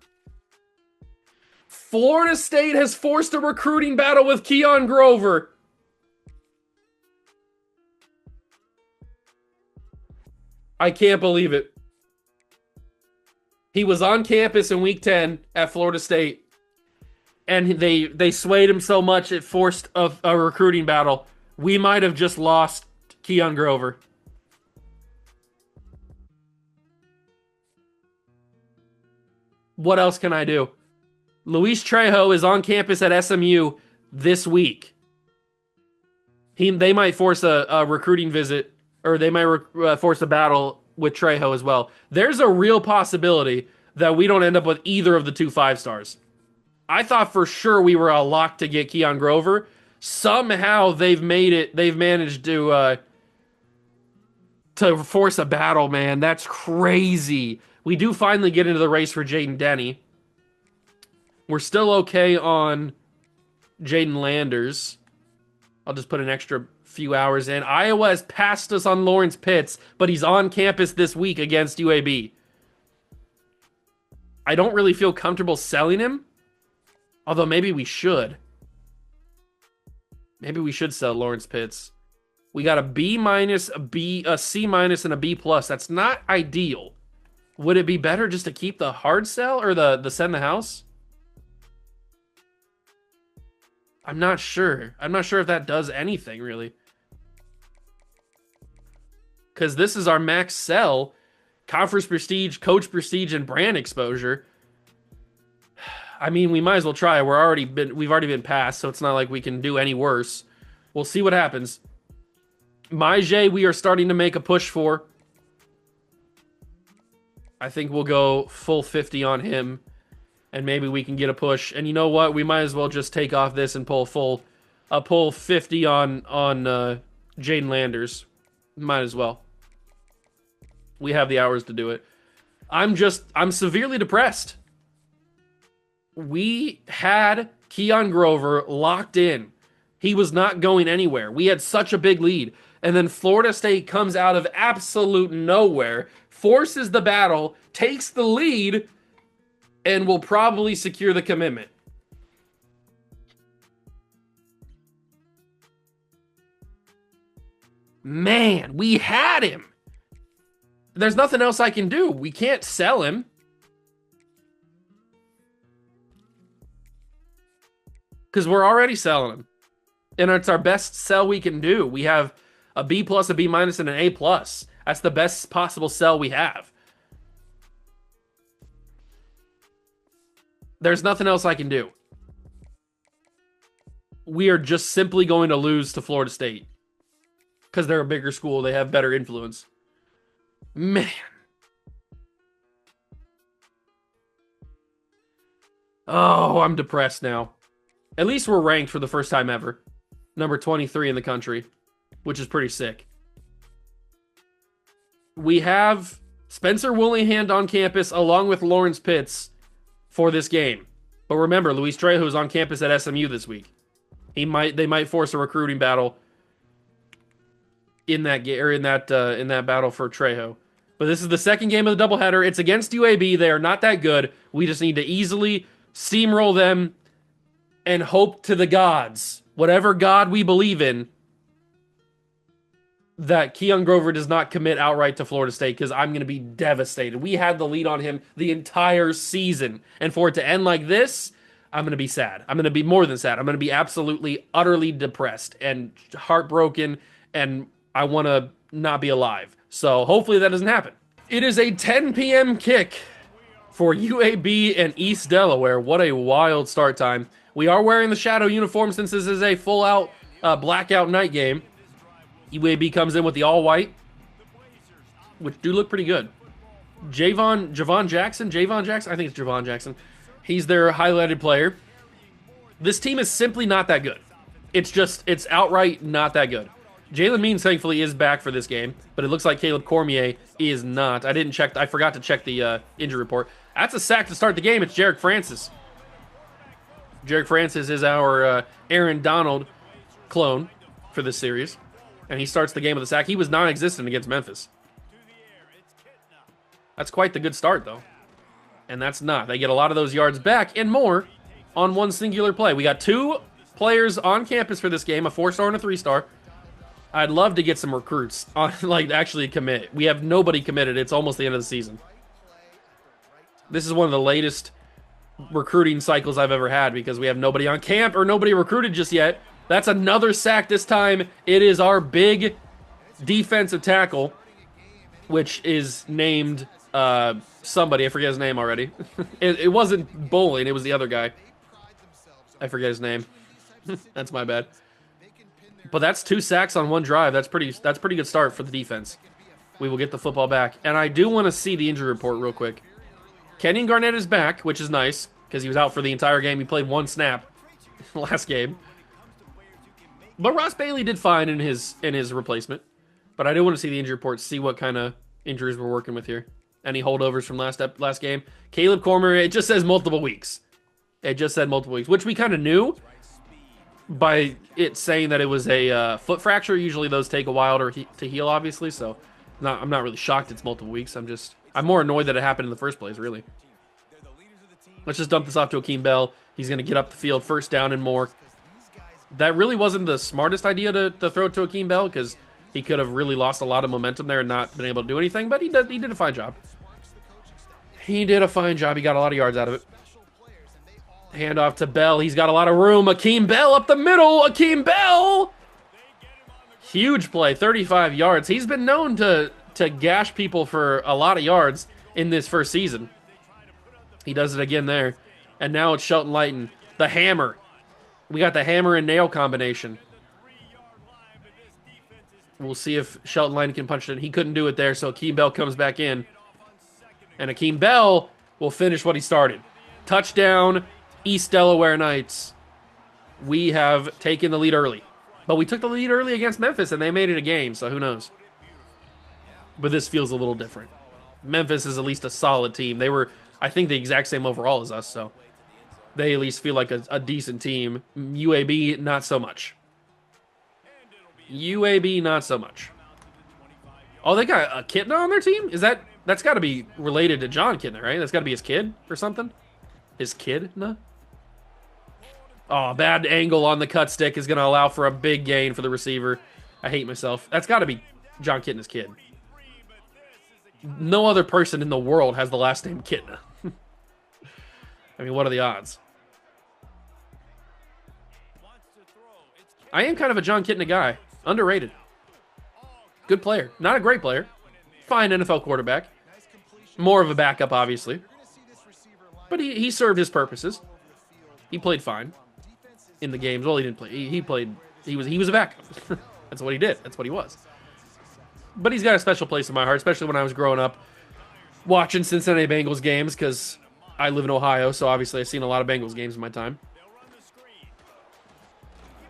Florida State has forced a recruiting battle with Keon Grover. I can't believe it. He was on campus in week 10 at Florida State, and they swayed him so much it forced a recruiting battle. We might have just lost Keon Grover. What else can I do? Luis Trejo is on campus at SMU this week. They might force a recruiting visit, or they might force a battle with Trejo as well. There's a real possibility that we don't end up with either of the 2 5-stars. I thought for sure we were a lock to get Keon Grover. Somehow they've managed to force a battle, man. That's crazy. We do finally get into the race for Jaden Denny. We're still okay on Jaden Landers. I'll just put an extra few hours in. Iowa has passed us on Lawrence Pitts, but he's on campus this week against UAB. I don't really feel comfortable selling him, although maybe we should. Maybe we should sell Lawrence Pitts. We got a B-, a C-, and a B+. That's not ideal. Would it be better just to keep the hard sell or the send the house? I'm not sure. I'm not sure if that does anything, really. Because this is our max sell. Conference prestige, coach prestige, and brand exposure. I mean, we might as well try. We've already been passed, so it's not like we can do any worse. We'll see what happens. Maije, we are starting to make a push for. I think we'll go full 50 on him, and maybe we can get a push. And you know what? We might as well just take off this and pull 50 on Jaden Landers. Might as well. We have the hours to do it. I'm severely depressed. We had Keon Grover locked in. He was not going anywhere. We had such a big lead. And then Florida State comes out of absolute nowhere, forces the battle, takes the lead, and will probably secure the commitment. Man, we had him. There's nothing else I can do. We can't sell him. Because we're already selling him. And it's our best sell we can do. We have a B+, a B-, and an A+. That's the best possible sell we have. There's nothing else I can do. We are just simply going to lose to Florida State. Because they're a bigger school. They have better influence. Man. Oh, I'm depressed now. At least we're ranked for the first time ever. Number 23 in the country. Which is pretty sick. We have Spencer Willingham on campus along with Lawrence Pitts for this game. But remember, Luis Trejo is on campus at SMU this week. They might force a recruiting battle in that battle for Trejo. But this is the second game of the doubleheader. It's against UAB. They are not that good. We just need to easily steamroll them and hope to the gods, whatever God we believe in, that Keon Grover does not commit outright to Florida State, because I'm going to be devastated. We had the lead on him the entire season, and for it to end like this, I'm going to be sad. I'm going to be more than sad. I'm going to be absolutely, utterly depressed and heartbroken, and I want to not be alive. So hopefully that doesn't happen. It is a 10 p.m. kick for UAB and East Delaware. What a wild start time. We are wearing the Shadow uniform since this is a full-out blackout night game. UAB comes in with the all-white, which do look pretty good. Javon Jackson? I think it's Javon Jackson. He's their highlighted player. This team is simply not that good. It's outright not that good. Jalen Means, thankfully, is back for this game, but it looks like Caleb Cormier is not. I forgot to check the injury report. That's a sack to start the game. It's Jarek Francis. Jarek Francis is our Aaron Donald clone for this series, and he starts the game with a sack. He was non-existent against Memphis. That's quite the good start, though. And that's not. They get a lot of those yards back and more on one singular play. We got 2 players on campus for this game, a 4-star and a 3-star. I'd love to get some recruits on, actually commit. We have nobody committed. It's almost the end of the season. This is one of the latest recruiting cycles I've ever had because we have nobody on camp or nobody recruited just yet. That's another sack. This time it is our big defensive tackle, which is named somebody. I forget his name already. It wasn't Bowling. It was the other guy. I forget his name. That's my bad. But that's 2 sacks on one drive. That's pretty good start for the defense. We will get the football back. And I do want to see the injury report real quick. Kenyon Garnett is back, which is nice, because he was out for the entire game. He played 1 snap last game. But Ross Bailey did fine in his replacement. But I do want to see the injury report, see what kind of injuries we're working with here. Any holdovers from last game. Caleb Cormier, it just says multiple weeks. It just said multiple weeks, which we kind of knew by it saying that it was a foot fracture. Usually those take a while to heal, obviously. So I'm not really shocked it's multiple weeks. I'm more annoyed that it happened in the first place, really. Let's just dump this off to Akeem Bell. He's going to get up the field, first down and more. That really wasn't the smartest idea to throw to Akeem Bell because he could have really lost a lot of momentum there and not been able to do anything, but he did a fine job. He did a fine job. He got a lot of yards out of it. Hand off to Bell. He's got a lot of room. Akeem Bell up the middle. Akeem Bell! Huge play, 35 yards. He's been known to gash people for a lot of yards in this first season. He does it again there. And now it's Shelton Lighton. The hammer. We got the hammer and nail combination. We'll see if Shelton Lighton can punch it in. He couldn't do it there, so Akeem Bell comes back in. And Akeem Bell will finish what he started. Touchdown, East Delaware Knights. We have taken the lead early. But we took the lead early against Memphis, and they made it a game, so who knows. But this feels a little different. Memphis is at least a solid team. They were, I think, the exact same overall as us, so they at least feel like a decent team. UAB, not so much. UAB, not so much. Oh, they got a Kitna on their team? That's got to be related to John Kitna, right? That's got to be his kid or something? His kid? No? Oh, bad angle on the cut stick is going to allow for a big gain for the receiver. I hate myself. That's got to be John Kitna's kid. No other person in the world has the last name Kitna. I mean, what are the odds? I am kind of a John Kitna guy. Underrated. Good player. Not a great player. Fine NFL quarterback. More of a backup, obviously. But he served his purposes. He played fine in the games. Well, he didn't play. He played. He was a backup. That's what he did. That's what he was. But he's got a special place in my heart, especially when I was growing up watching Cincinnati Bengals games, because I live in Ohio, so obviously I've seen a lot of Bengals games in my time.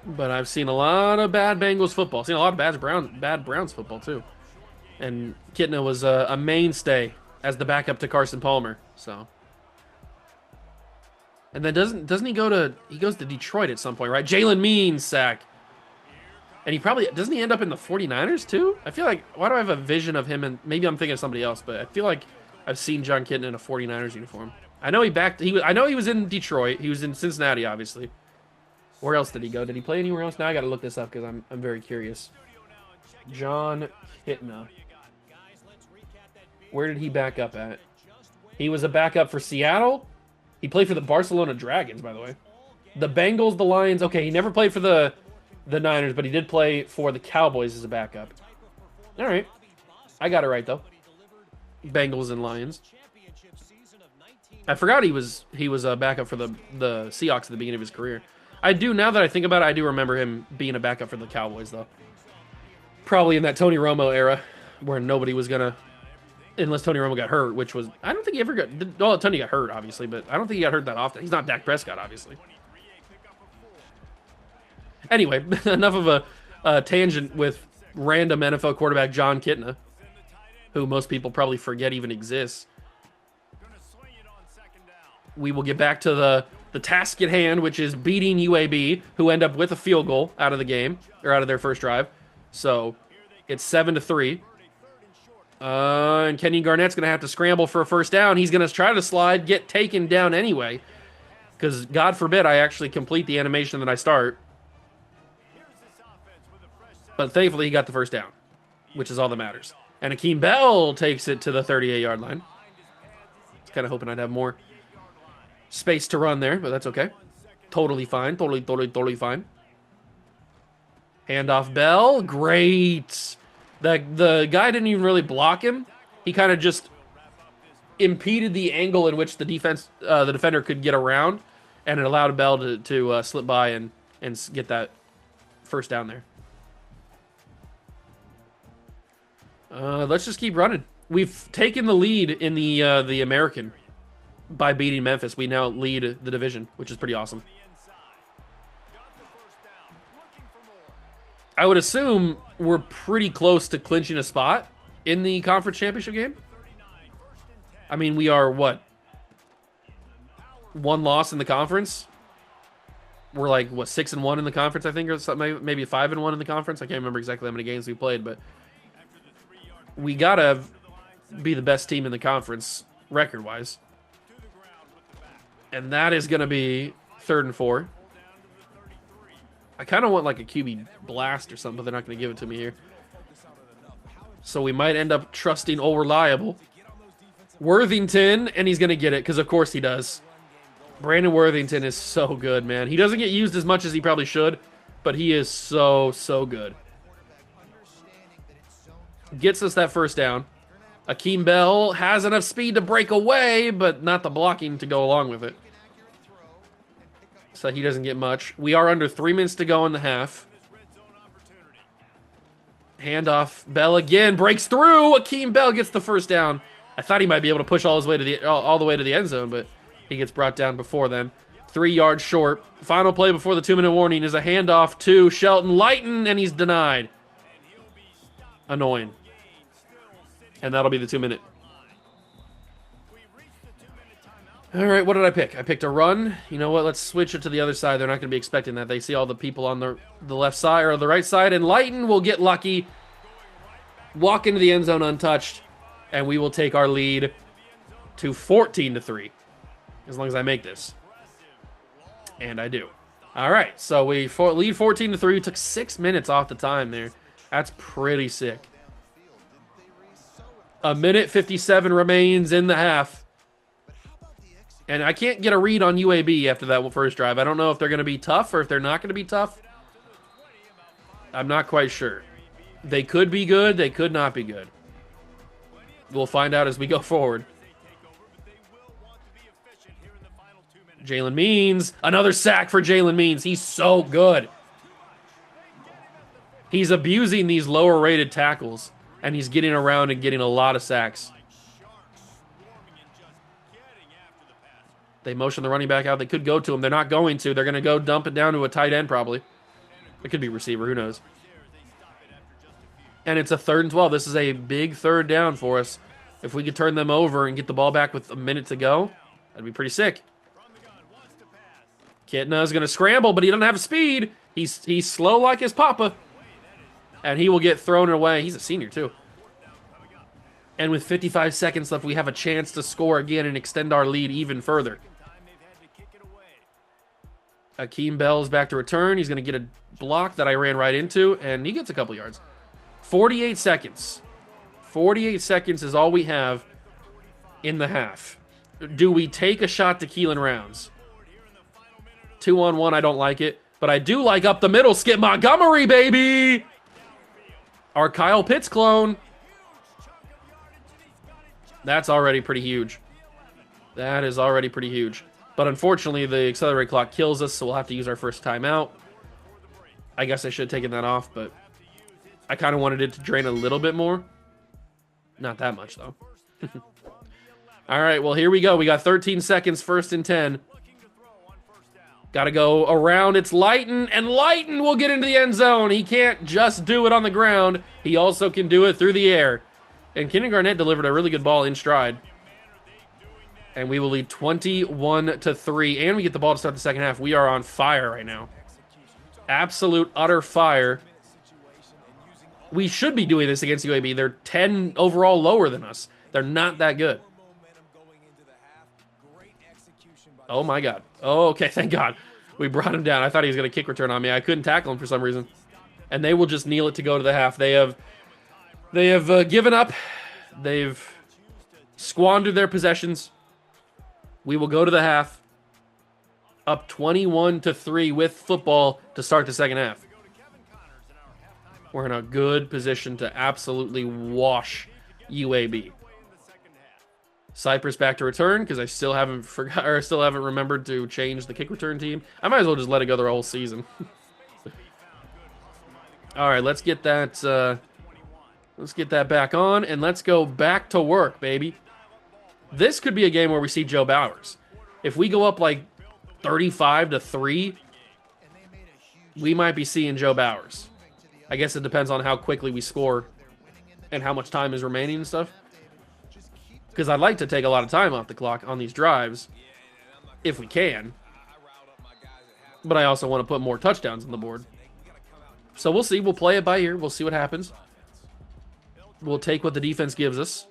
But I've seen a lot of bad Bengals football. Seen a lot of bad Browns football too. And Kitna was a mainstay as the backup to Carson Palmer. So, and then doesn't he goes to Detroit at some point, right? Jalen Means sack. And he probably doesn't he end up in the 49ers too? I feel like, why do I have a vision of him, and maybe I'm thinking of somebody else, but I feel like I've seen John Kitna in a 49ers uniform. I know I know he was in Detroit. He was in Cincinnati, obviously. Where else did he go? Did he play anywhere else? Now I got to look this up because I'm very curious. John Kitna. Where did he back up at? He was a backup for Seattle, He played for the Barcelona Dragons, by the way. The Bengals, the Lions. Okay, he never played for the Niners, but he did play for the Cowboys as a backup. All right. I got it right, though. Bengals and Lions. I forgot he was a backup for the Seahawks at the beginning of his career. I do, now that I think about it, I do remember him being a backup for the Cowboys, though. Probably in that Tony Romo era where nobody was going to, unless Tony Romo got hurt, which was, I don't think he ever got, well, Tony got hurt, obviously, but I don't think he got hurt that often. He's not Dak Prescott, obviously. Anyway, enough of a tangent with random NFL quarterback John Kitna, who most people probably forget even exists. We will get back to the task at hand, which is beating UAB, who end up with a field goal out of the game, or out of their first drive. So it's 7-3. And Kenyon Garnett's going to have to scramble for a first down. He's going to try to slide, get taken down anyway, because God forbid I actually complete the animation that I start. But thankfully, he got the first down, which is all that matters. And Akeem Bell takes it to the 38-yard line. I was kind of hoping I'd have more space to run there, but that's okay. Totally fine. Totally fine. Handoff Bell. Great. The guy didn't even really block him. He kind of just impeded the angle in which the defender could get around, and it allowed Bell to slip by and get that first down there. Let's just keep running. We've taken the lead in the American by beating Memphis. We now lead the division, which is pretty awesome. I would assume we're pretty close to clinching a spot in the conference championship game. I mean, we are, what? One loss in the conference? We're like, what, 6-1 in the conference, I think, or something, maybe 5-1 in the conference. I can't remember exactly how many games we played, but we gotta be the best team in the conference record-wise. And that is going to be 3rd and 4. I kind of want like a QB blast or something, but they're not going to give it to me here. So we might end up trusting old reliable Worthington, and he's going to get it, because of course he does. Brandon Worthington is so good, man. He doesn't get used as much as he probably should, but he is so good. Gets us that first down. Akeem Bell has enough speed to break away, but not the blocking to go along with it. So he doesn't get much. We are under 3 minutes to go in the half. Handoff. Bell again breaks through. Akeem Bell gets the first down. I thought he might be able to push all the way to the end zone, but he gets brought down before then. 3 yards short. Final play before the 2-minute warning is a handoff to Shelton Lighton, and he's denied. Annoying. And that'll be the 2-minute. All right, what did I pick? I picked a run. You know what? Let's switch it to the other side. They're not going to be expecting that. They see all the people on the left side or the right side, and Lighton will get lucky, walk into the end zone untouched, and we will take our lead to 14-3, as long as I make this. And I do. All right, so we lead 14-3. We took 6 minutes off the time there. That's pretty sick. 1:57 remains in the half. And I can't get a read on UAB after that first drive. I don't know if they're going to be tough or if they're not going to be tough. I'm not quite sure. They could be good. They could not be good. We'll find out as we go forward. Jalen Means. Another sack for Jalen Means. He's so good. He's abusing these lower-rated tackles, and he's getting around and getting a lot of sacks. They motion the running back out. They could go to him. They're not going to. They're going to go dump it down to a tight end probably. It could be receiver. Who knows? And it's a 3rd and 12. This is a big 3rd down for us. If we could turn them over and get the ball back with a minute to go, that'd be pretty sick. Kitna going to scramble, but he doesn't have speed. He's slow like his papa. And he will get thrown away. He's a senior too. And with 55 seconds left, we have a chance to score again and extend our lead even further. Akeem Bell's back to return. He's going to get a block that I ran right into, and he gets a couple yards. 48 seconds. 48 seconds is all we have in the half. do we take a shot to Keelan Rounds? 2-on-1, I don't like it. But I do like up the middle, Skip Montgomery, baby! Our Kyle Pitts clone. That's already pretty huge. That is already pretty huge. But unfortunately, the accelerate clock kills us, so we'll have to use our first timeout. I guess I should have taken that off, but I kind of wanted it to drain a little bit more. Not that much, though. All right, well, here we go. We got 13 seconds, 1st and 10. Got to go around. It's Lighton, and Lighton will get into the end zone. He can't just do it on the ground. He also can do it through the air. And Kenyon Garnett delivered a really good ball in stride. And we will lead 21-3. And we get the ball to start the second half. We are on fire right now. Absolute, utter fire. We should be doing this against UAB. They're 10 overall lower than us. They're not that good. Oh, my God. Oh, okay, thank God. We brought him down. I thought he was going to kick return on me. I couldn't tackle him for some reason. And they will just kneel it to go to the half. They have given up. They've squandered their possessions. We will go to the half. Up 21-3 with football to start the second half. We're in a good position to absolutely wash UAB. Cypress back to return because I still haven't remembered to change the kick return team. I might as well just let it go the whole season. All right, let's get that back on and let's go back to work, baby. This could be a game where we see Joe Bowers. If we go up like 35-3, we might be seeing Joe Bowers. I guess it depends on how quickly we score and how much time is remaining and stuff. Because I'd like to take a lot of time off the clock on these drives, if we can. But I also want to put more touchdowns on the board. So we'll see. We'll play it by ear. We'll see what happens. We'll take what the defense gives us.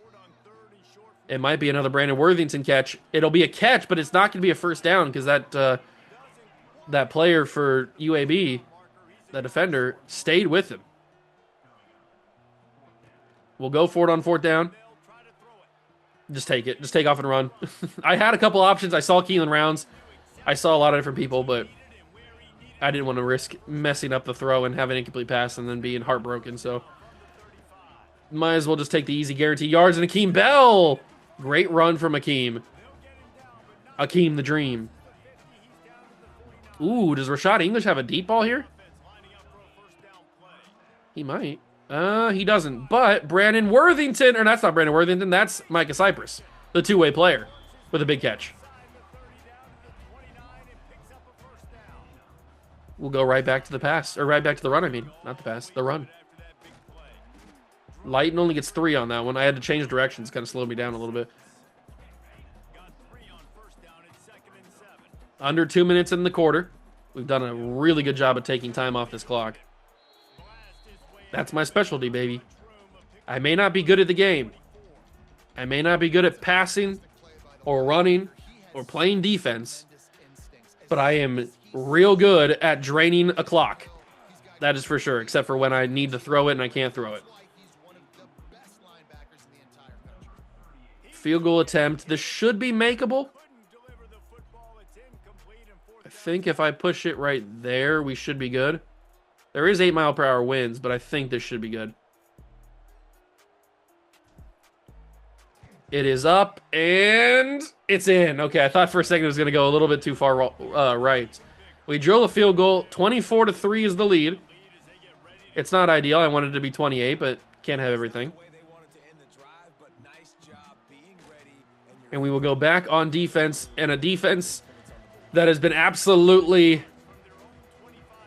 It might be another Brandon Worthington catch. It'll be a catch, but it's not going to be a first down because that player for UAB, the defender, stayed with him. We'll go for it on 4th down. Just take it. Just take off and run. I had a couple options. I saw Keelan Rounds. I saw a lot of different people, but I didn't want to risk messing up the throw and have an incomplete pass and then being heartbroken. So might as well just take the easy guaranteed yards. And Akeem Bell. Great run from Akeem. Akeem the Dream. Ooh, does Rashad English have a deep ball here? He might. He doesn't. But Brandon Worthington, or that's not Brandon Worthington, that's Micah Cypress, the two-way player with a big catch. We'll go right back to the pass, or right back to the run, I mean. Not the pass, the run. Lighton only gets 3 on that one. I had to change directions, kind of slowed me down a little bit. Under 2 minutes in the quarter. We've done a really good job of taking time off this clock. That's my specialty, baby. I may not be good at the game. I may not be good at passing or running or playing defense, but I am real good at draining a clock. That is for sure, except for when I need to throw it and I can't throw it. Field goal attempt. This should be makeable. I think if I push it right there, we should be good. There is 8-mile-per-hour winds, but I think this should be good. It is up, and it's in. Okay, I thought for a second it was going to go a little bit too far right. We drill a field goal. 24-3 is the lead. It's not ideal. I wanted it to be 28, but can't have everything. And we will go back on defense, and a defense that has been absolutely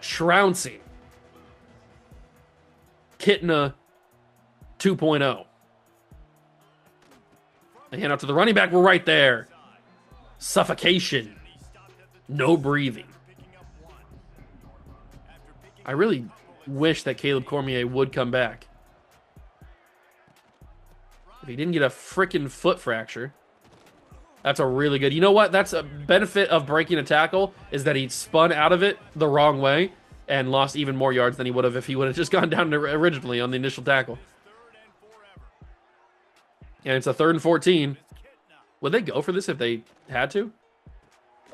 trouncing. Kitna 2.0. They hand out to the running back. We're right there. Suffocation. No breathing. I really wish that Caleb Cormier would come back. If he didn't get a freaking foot fracture. That's a really good... You know what? That's a benefit of breaking a tackle, is that he spun out of it the wrong way and lost even more yards than he would have if he would have just gone down originally on the initial tackle. And it's a 3rd and 14. Would they go for this if they had to?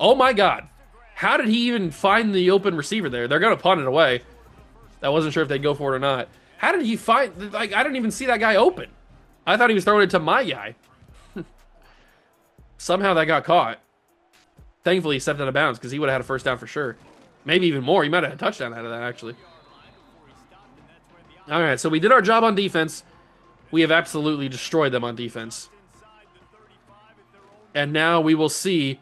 Oh my God. How did he even find the open receiver there? They're going to punt it away. I wasn't sure if they'd go for it or not. How did he find, like, I didn't even see that guy open. I thought he was throwing it to my guy. Somehow that got caught. Thankfully, he stepped out of bounds because he would have had a first down for sure. Maybe even more. He might have had a touchdown out of that, actually. All right, so we did our job on defense. We have absolutely destroyed them on defense. And now we will see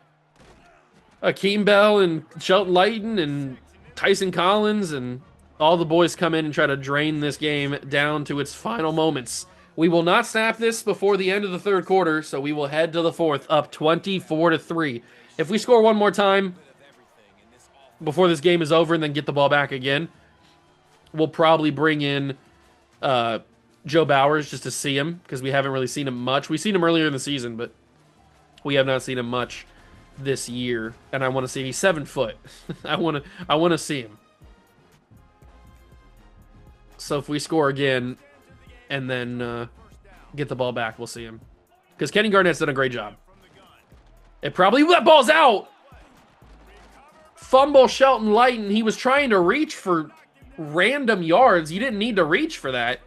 Akeem Bell and Shelton Lighton and Tyson Collins and all the boys come in and try to drain this game down to its final moments. We will not snap this before the end of the third quarter, so we will head to the fourth, up 24-3. If we score one more time before this game is over and then get the ball back again, we'll probably bring in Joe Bowers just to see him, because we haven't really seen him much. We've seen him earlier in the season, but we have not seen him much this year. And I want to see, he's 7 foot. I want to see him. So if we score again and then get the ball back, we'll see him. Because Kenny Garnett's done a great job. It probably, that ball's out. Fumble Shelton Lighton. He was trying to reach for random yards. You didn't need to reach for that.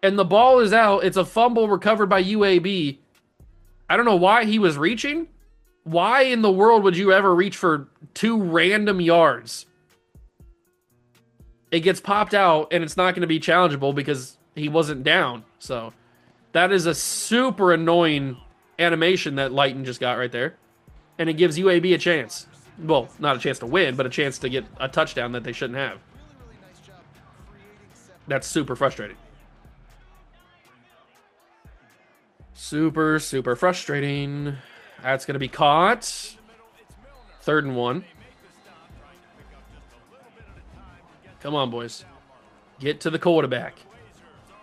And the ball is out. It's a fumble recovered by UAB. I don't know why he was reaching. Why in the world would you ever reach for 2 random yards? It gets popped out, and it's not going to be challengeable because he wasn't down. So that is a super annoying animation that Lighton just got right there. And it gives UAB a chance. Well, not a chance to win, but a chance to get a touchdown that they shouldn't have. That's super frustrating. Super, super frustrating. That's going to be caught. 3rd and 1. Come on, boys. Get to the quarterback.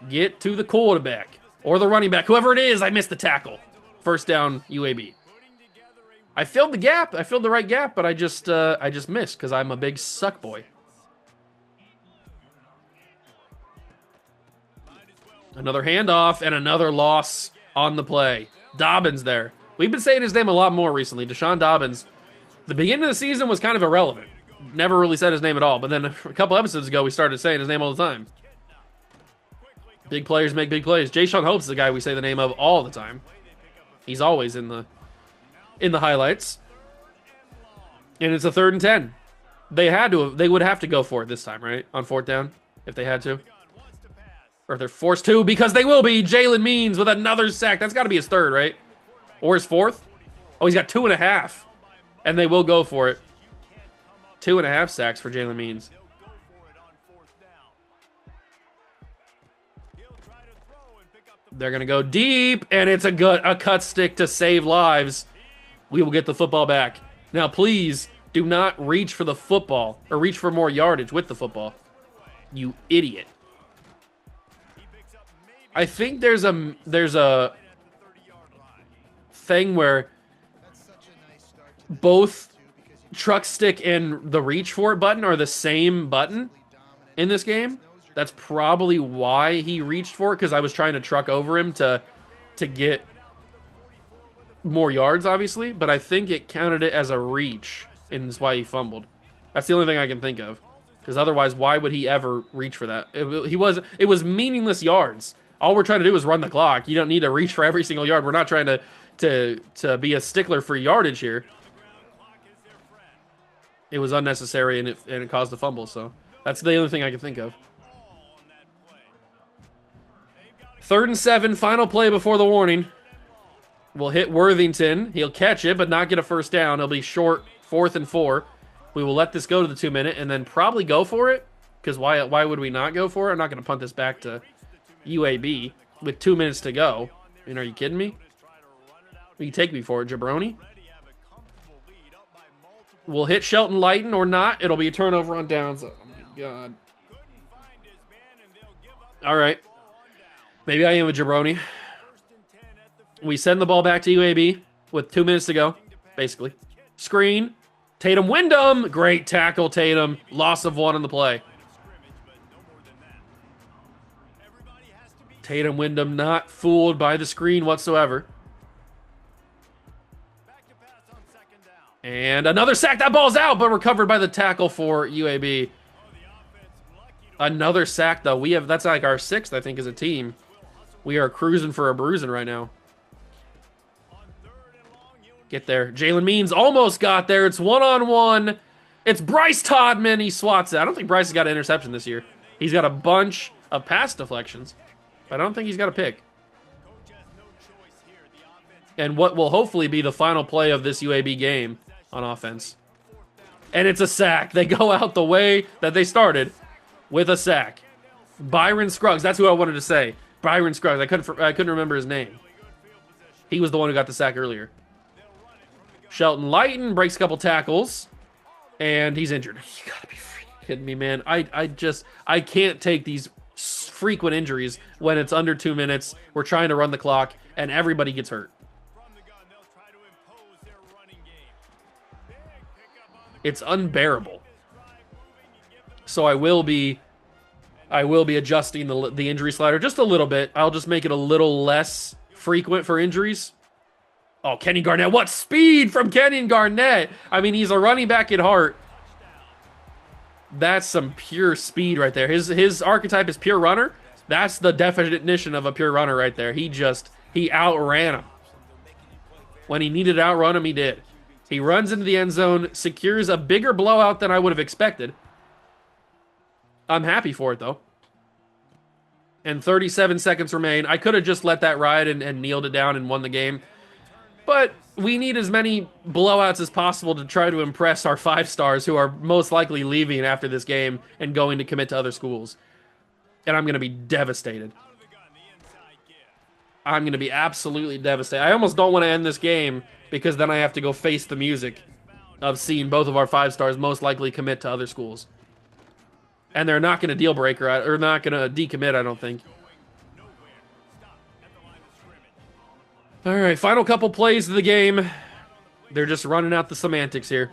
Get to the quarterback. Or the running back. Whoever it is, I missed the tackle. First down, UAB. I filled the gap. I filled the right gap, but I just missed because I'm a big suck boy. Another handoff and another loss on the play. Dobbins there. We've been saying his name a lot more recently. Deshaun Dobbins. The beginning of the season was kind of irrelevant. Never really said his name at all. But then a couple episodes ago, we started saying his name all the time. Big players make big plays. Jay Sean Hope's the guy we say the name of all the time. He's always in the highlights. And it's a 3rd and 10. They would have to go for it this time, right? On 4th down, if they had to. Or if they're forced to, because they will be. Jalen Means with another sack. That's got to be his 3rd, right? Or his 4th? Oh, he's got 2.5. And they will go for it. 2.5 sacks for Jalen Means. They're going to go deep, and it's a cut stick to save lives. We will get the football back. Now, please do not reach for the football or reach for more yardage with the football. You idiot. I think there's a thing where both truck stick and the reach for it button are the same button in this game. That's probably why he reached for it, because I was trying to truck over him to get more yards, obviously. But I think it counted it as a reach, and that's why he fumbled. That's the only thing I can think of. Because otherwise, why would he ever reach for that? It was meaningless yards. All we're trying to do is run the clock. You don't need to reach for every single yard. We're not trying to be a stickler for yardage here. It was unnecessary, and it caused a fumble. So that's the only thing I can think of. 3rd and 7, final play before the warning. We'll hit Worthington. He'll catch it, but not get a first down. It'll be short, 4th and 4. We will let this go to the 2-minute and then probably go for it. Because why would we not go for it? I'm not going to punt this back to UAB with 2 minutes to go. I mean, are you kidding me? You take me for it, jabroni. We'll hit Shelton Lighton or not. It'll be a turnover on downs. Oh, my God. All right. Maybe I am a jabroni. We send the ball back to UAB with 2 minutes to go, basically. Screen. Tatum Wyndham. Great tackle, Tatum. Loss of 1 on the play. Tatum Wyndham not fooled by the screen whatsoever. And another sack. That ball's out, but recovered by the tackle for UAB. Another sack, though. That's like our 6th, I think, as a team. We are cruising for a bruising right now. Get there. Jalen Means almost got there. It's one-on-one. It's Bryce Todman. He swats it. I don't think Bryce has got an interception this year. He's got a bunch of pass deflections, but I don't think he's got a pick. And what will hopefully be the final play of this UAB game on offense. And it's a sack. They go out the way that they started with a sack. Byron Scruggs. That's who I wanted to say. Byron Scruggs. I couldn't remember his name. He was the one who got the sack earlier. Shelton Lighton breaks a couple tackles, and he's injured. You gotta be freaking kidding me, man. I can't take these frequent injuries when it's under 2 minutes. We're trying to run the clock, and everybody gets hurt. It's unbearable. So I will be adjusting the injury slider just a little bit. I'll just make it a little less frequent for injuries. Oh, Kenny Garnett. What speed from Kenny Garnett. I mean, he's a running back at heart. That's some pure speed right there. His archetype is pure runner. That's the definition of a pure runner right there. He outran him. When he needed to outrun him, he did. He runs into the end zone, secures a bigger blowout than I would have expected. I'm happy for it, though. And 37 seconds remain. I could have just let that ride and kneeled it down and won the game. But we need as many blowouts as possible to try to impress our 5 stars who are most likely leaving after this game and going to commit to other schools. And I'm going to be devastated. I'm going to be absolutely devastated. I almost don't want to end this game because then I have to go face the music of seeing both of our 5 stars most likely commit to other schools. And they're not going to deal breaker, or not going to decommit, I don't think. All right, final couple plays of the game. They're just running out the semantics here.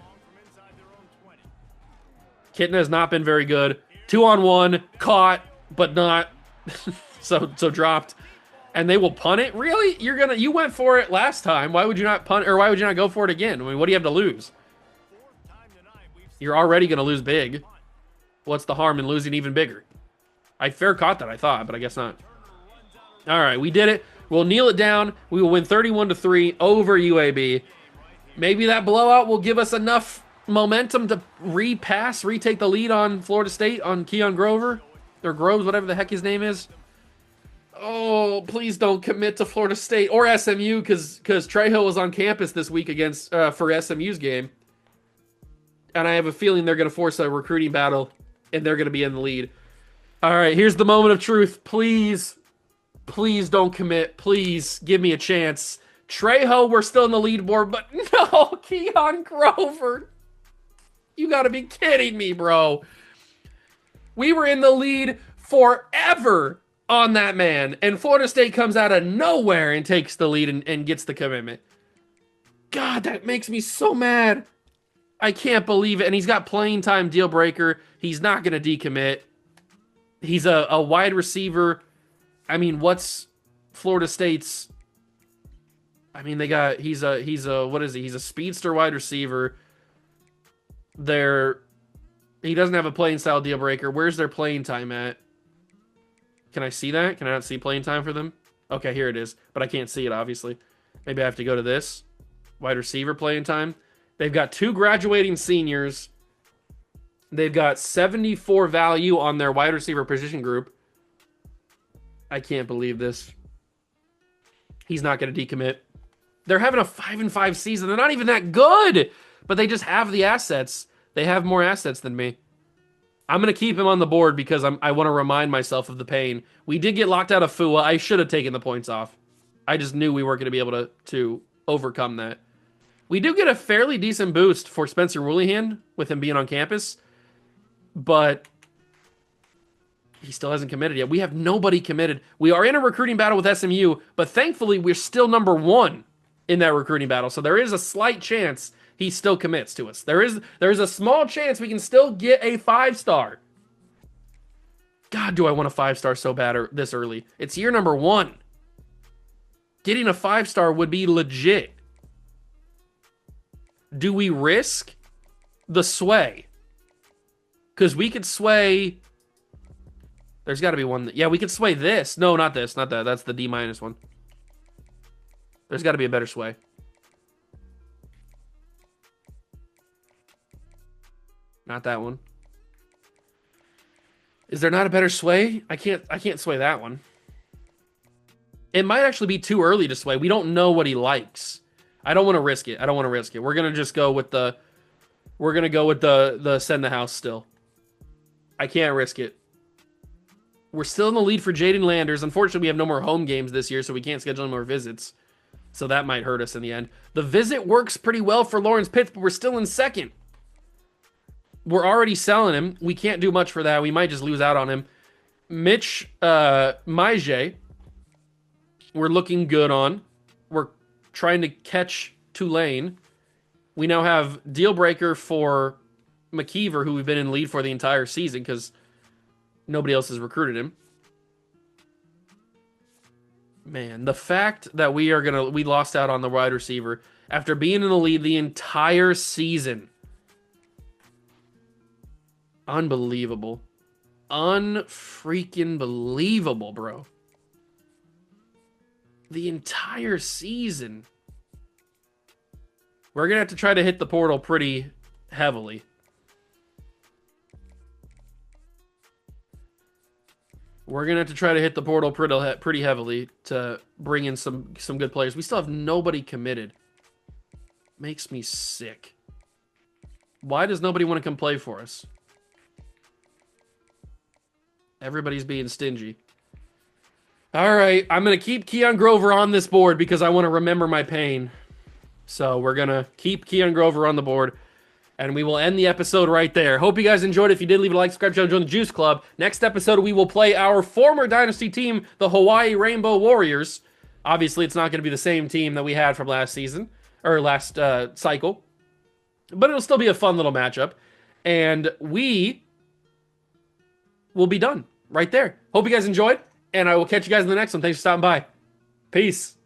Kitten has not been very good. 2-on-1, caught, but not. so dropped. And they will punt it? Really? You went for it last time. Why would you not punt, or why would you not go for it again? I mean, what do you have to lose? You're already going to lose big. What's the harm in losing even bigger? I fair caught that, I thought, but I guess not. All right, we did it. We'll kneel it down. We will win 31-3 over UAB. Maybe that blowout will give us enough momentum to retake the lead on Florida State, on Keon Grover, or Groves, whatever the heck his name is. Oh, please don't commit to Florida State or SMU, because Trejo was on campus this week for SMU's game. And I have a feeling they're going to force a recruiting battle, and they're going to be in the lead. All right, here's the moment of truth. Please don't commit. Please give me a chance. Trejo, we're still in the leaderboard, but no, Keon Grover. You got to be kidding me, bro. We were in the lead forever on that man, and Florida State comes out of nowhere and takes the lead and gets the commitment. God, that makes me so mad. I can't believe it. And he's got playing time deal breaker. He's not going to decommit. He's a wide receiver. I mean, what's Florida State's? I mean, he's a what is he? He's a speedster wide receiver. He doesn't have a playing style deal breaker. Where's their playing time at? Can I see that? Can I not see playing time for them? Okay, here it is, but I can't see it, obviously. Maybe I have to go to this. Wide receiver playing time. They've got 2 graduating seniors. They've got 74 value on their wide receiver position group. I can't believe this. He's not going to decommit. They're having a 5-5 season. They're not even that good, but they just have the assets. They have more assets than me. I'm going to keep him on the board because I want to remind myself of the pain. We did get locked out of FUA. I should have taken the points off. I just knew we weren't going to be able to overcome that. We do get a fairly decent boost for Spencer Woolyhan with him being on campus, but he still hasn't committed yet. We have nobody committed. We are in a recruiting battle with SMU, but thankfully we're still number 1 in that recruiting battle. So there is a slight chance he still commits to us. There is a small chance we can still get a 5-star. God, do I want a 5-star so bad this early. It's year number 1. Getting a 5-star would be legit. do we risk the sway? Because we could sway... There's got to be one... Yeah, we could sway this. No, not this. Not that. That's the D- one. There's got to be a better sway. Not that one. Is there not a better sway? I can't sway that one. It might actually be too early to sway. We don't know what he likes. I don't want to risk it. We're gonna just go with the... We're gonna go with the send the house still. I can't risk it. We're still in the lead for Jaden Landers. Unfortunately, we have no more home games this year, so we can't schedule any more visits. So that might hurt us in the end. The visit works pretty well for Lawrence Pitts, but we're still in second. We're already selling him. We can't do much for that. We might just lose out on him. Mitch Maije, we're looking good on. We're trying to catch Tulane. We now have deal breaker for McKeever, who we've been in lead for the entire season because nobody else has recruited him. Man, the fact that we lost out on the wide receiver after being in the lead the entire season. Unbelievable. Unfreaking believable, bro. The entire season. We're going to have to try to hit the portal pretty heavily. We're going to have to try to hit the portal pretty heavily to bring in some good players. We still have nobody committed. Makes me sick. Why does nobody want to come play for us? Everybody's being stingy. All right, I'm going to keep Keon Grover on this board because I want to remember my pain. So we're going to keep Keon Grover on the board. And we will end the episode right there. Hope you guys enjoyed. If you did, leave a like, subscribe, channel, join the Juice Club. Next episode, we will play our former Dynasty team, the Hawaii Rainbow Warriors. Obviously, it's not going to be the same team that we had from last season, or last cycle. But it'll still be a fun little matchup. And we will be done right there. Hope you guys enjoyed. And I will catch you guys in the next one. Thanks for stopping by. Peace.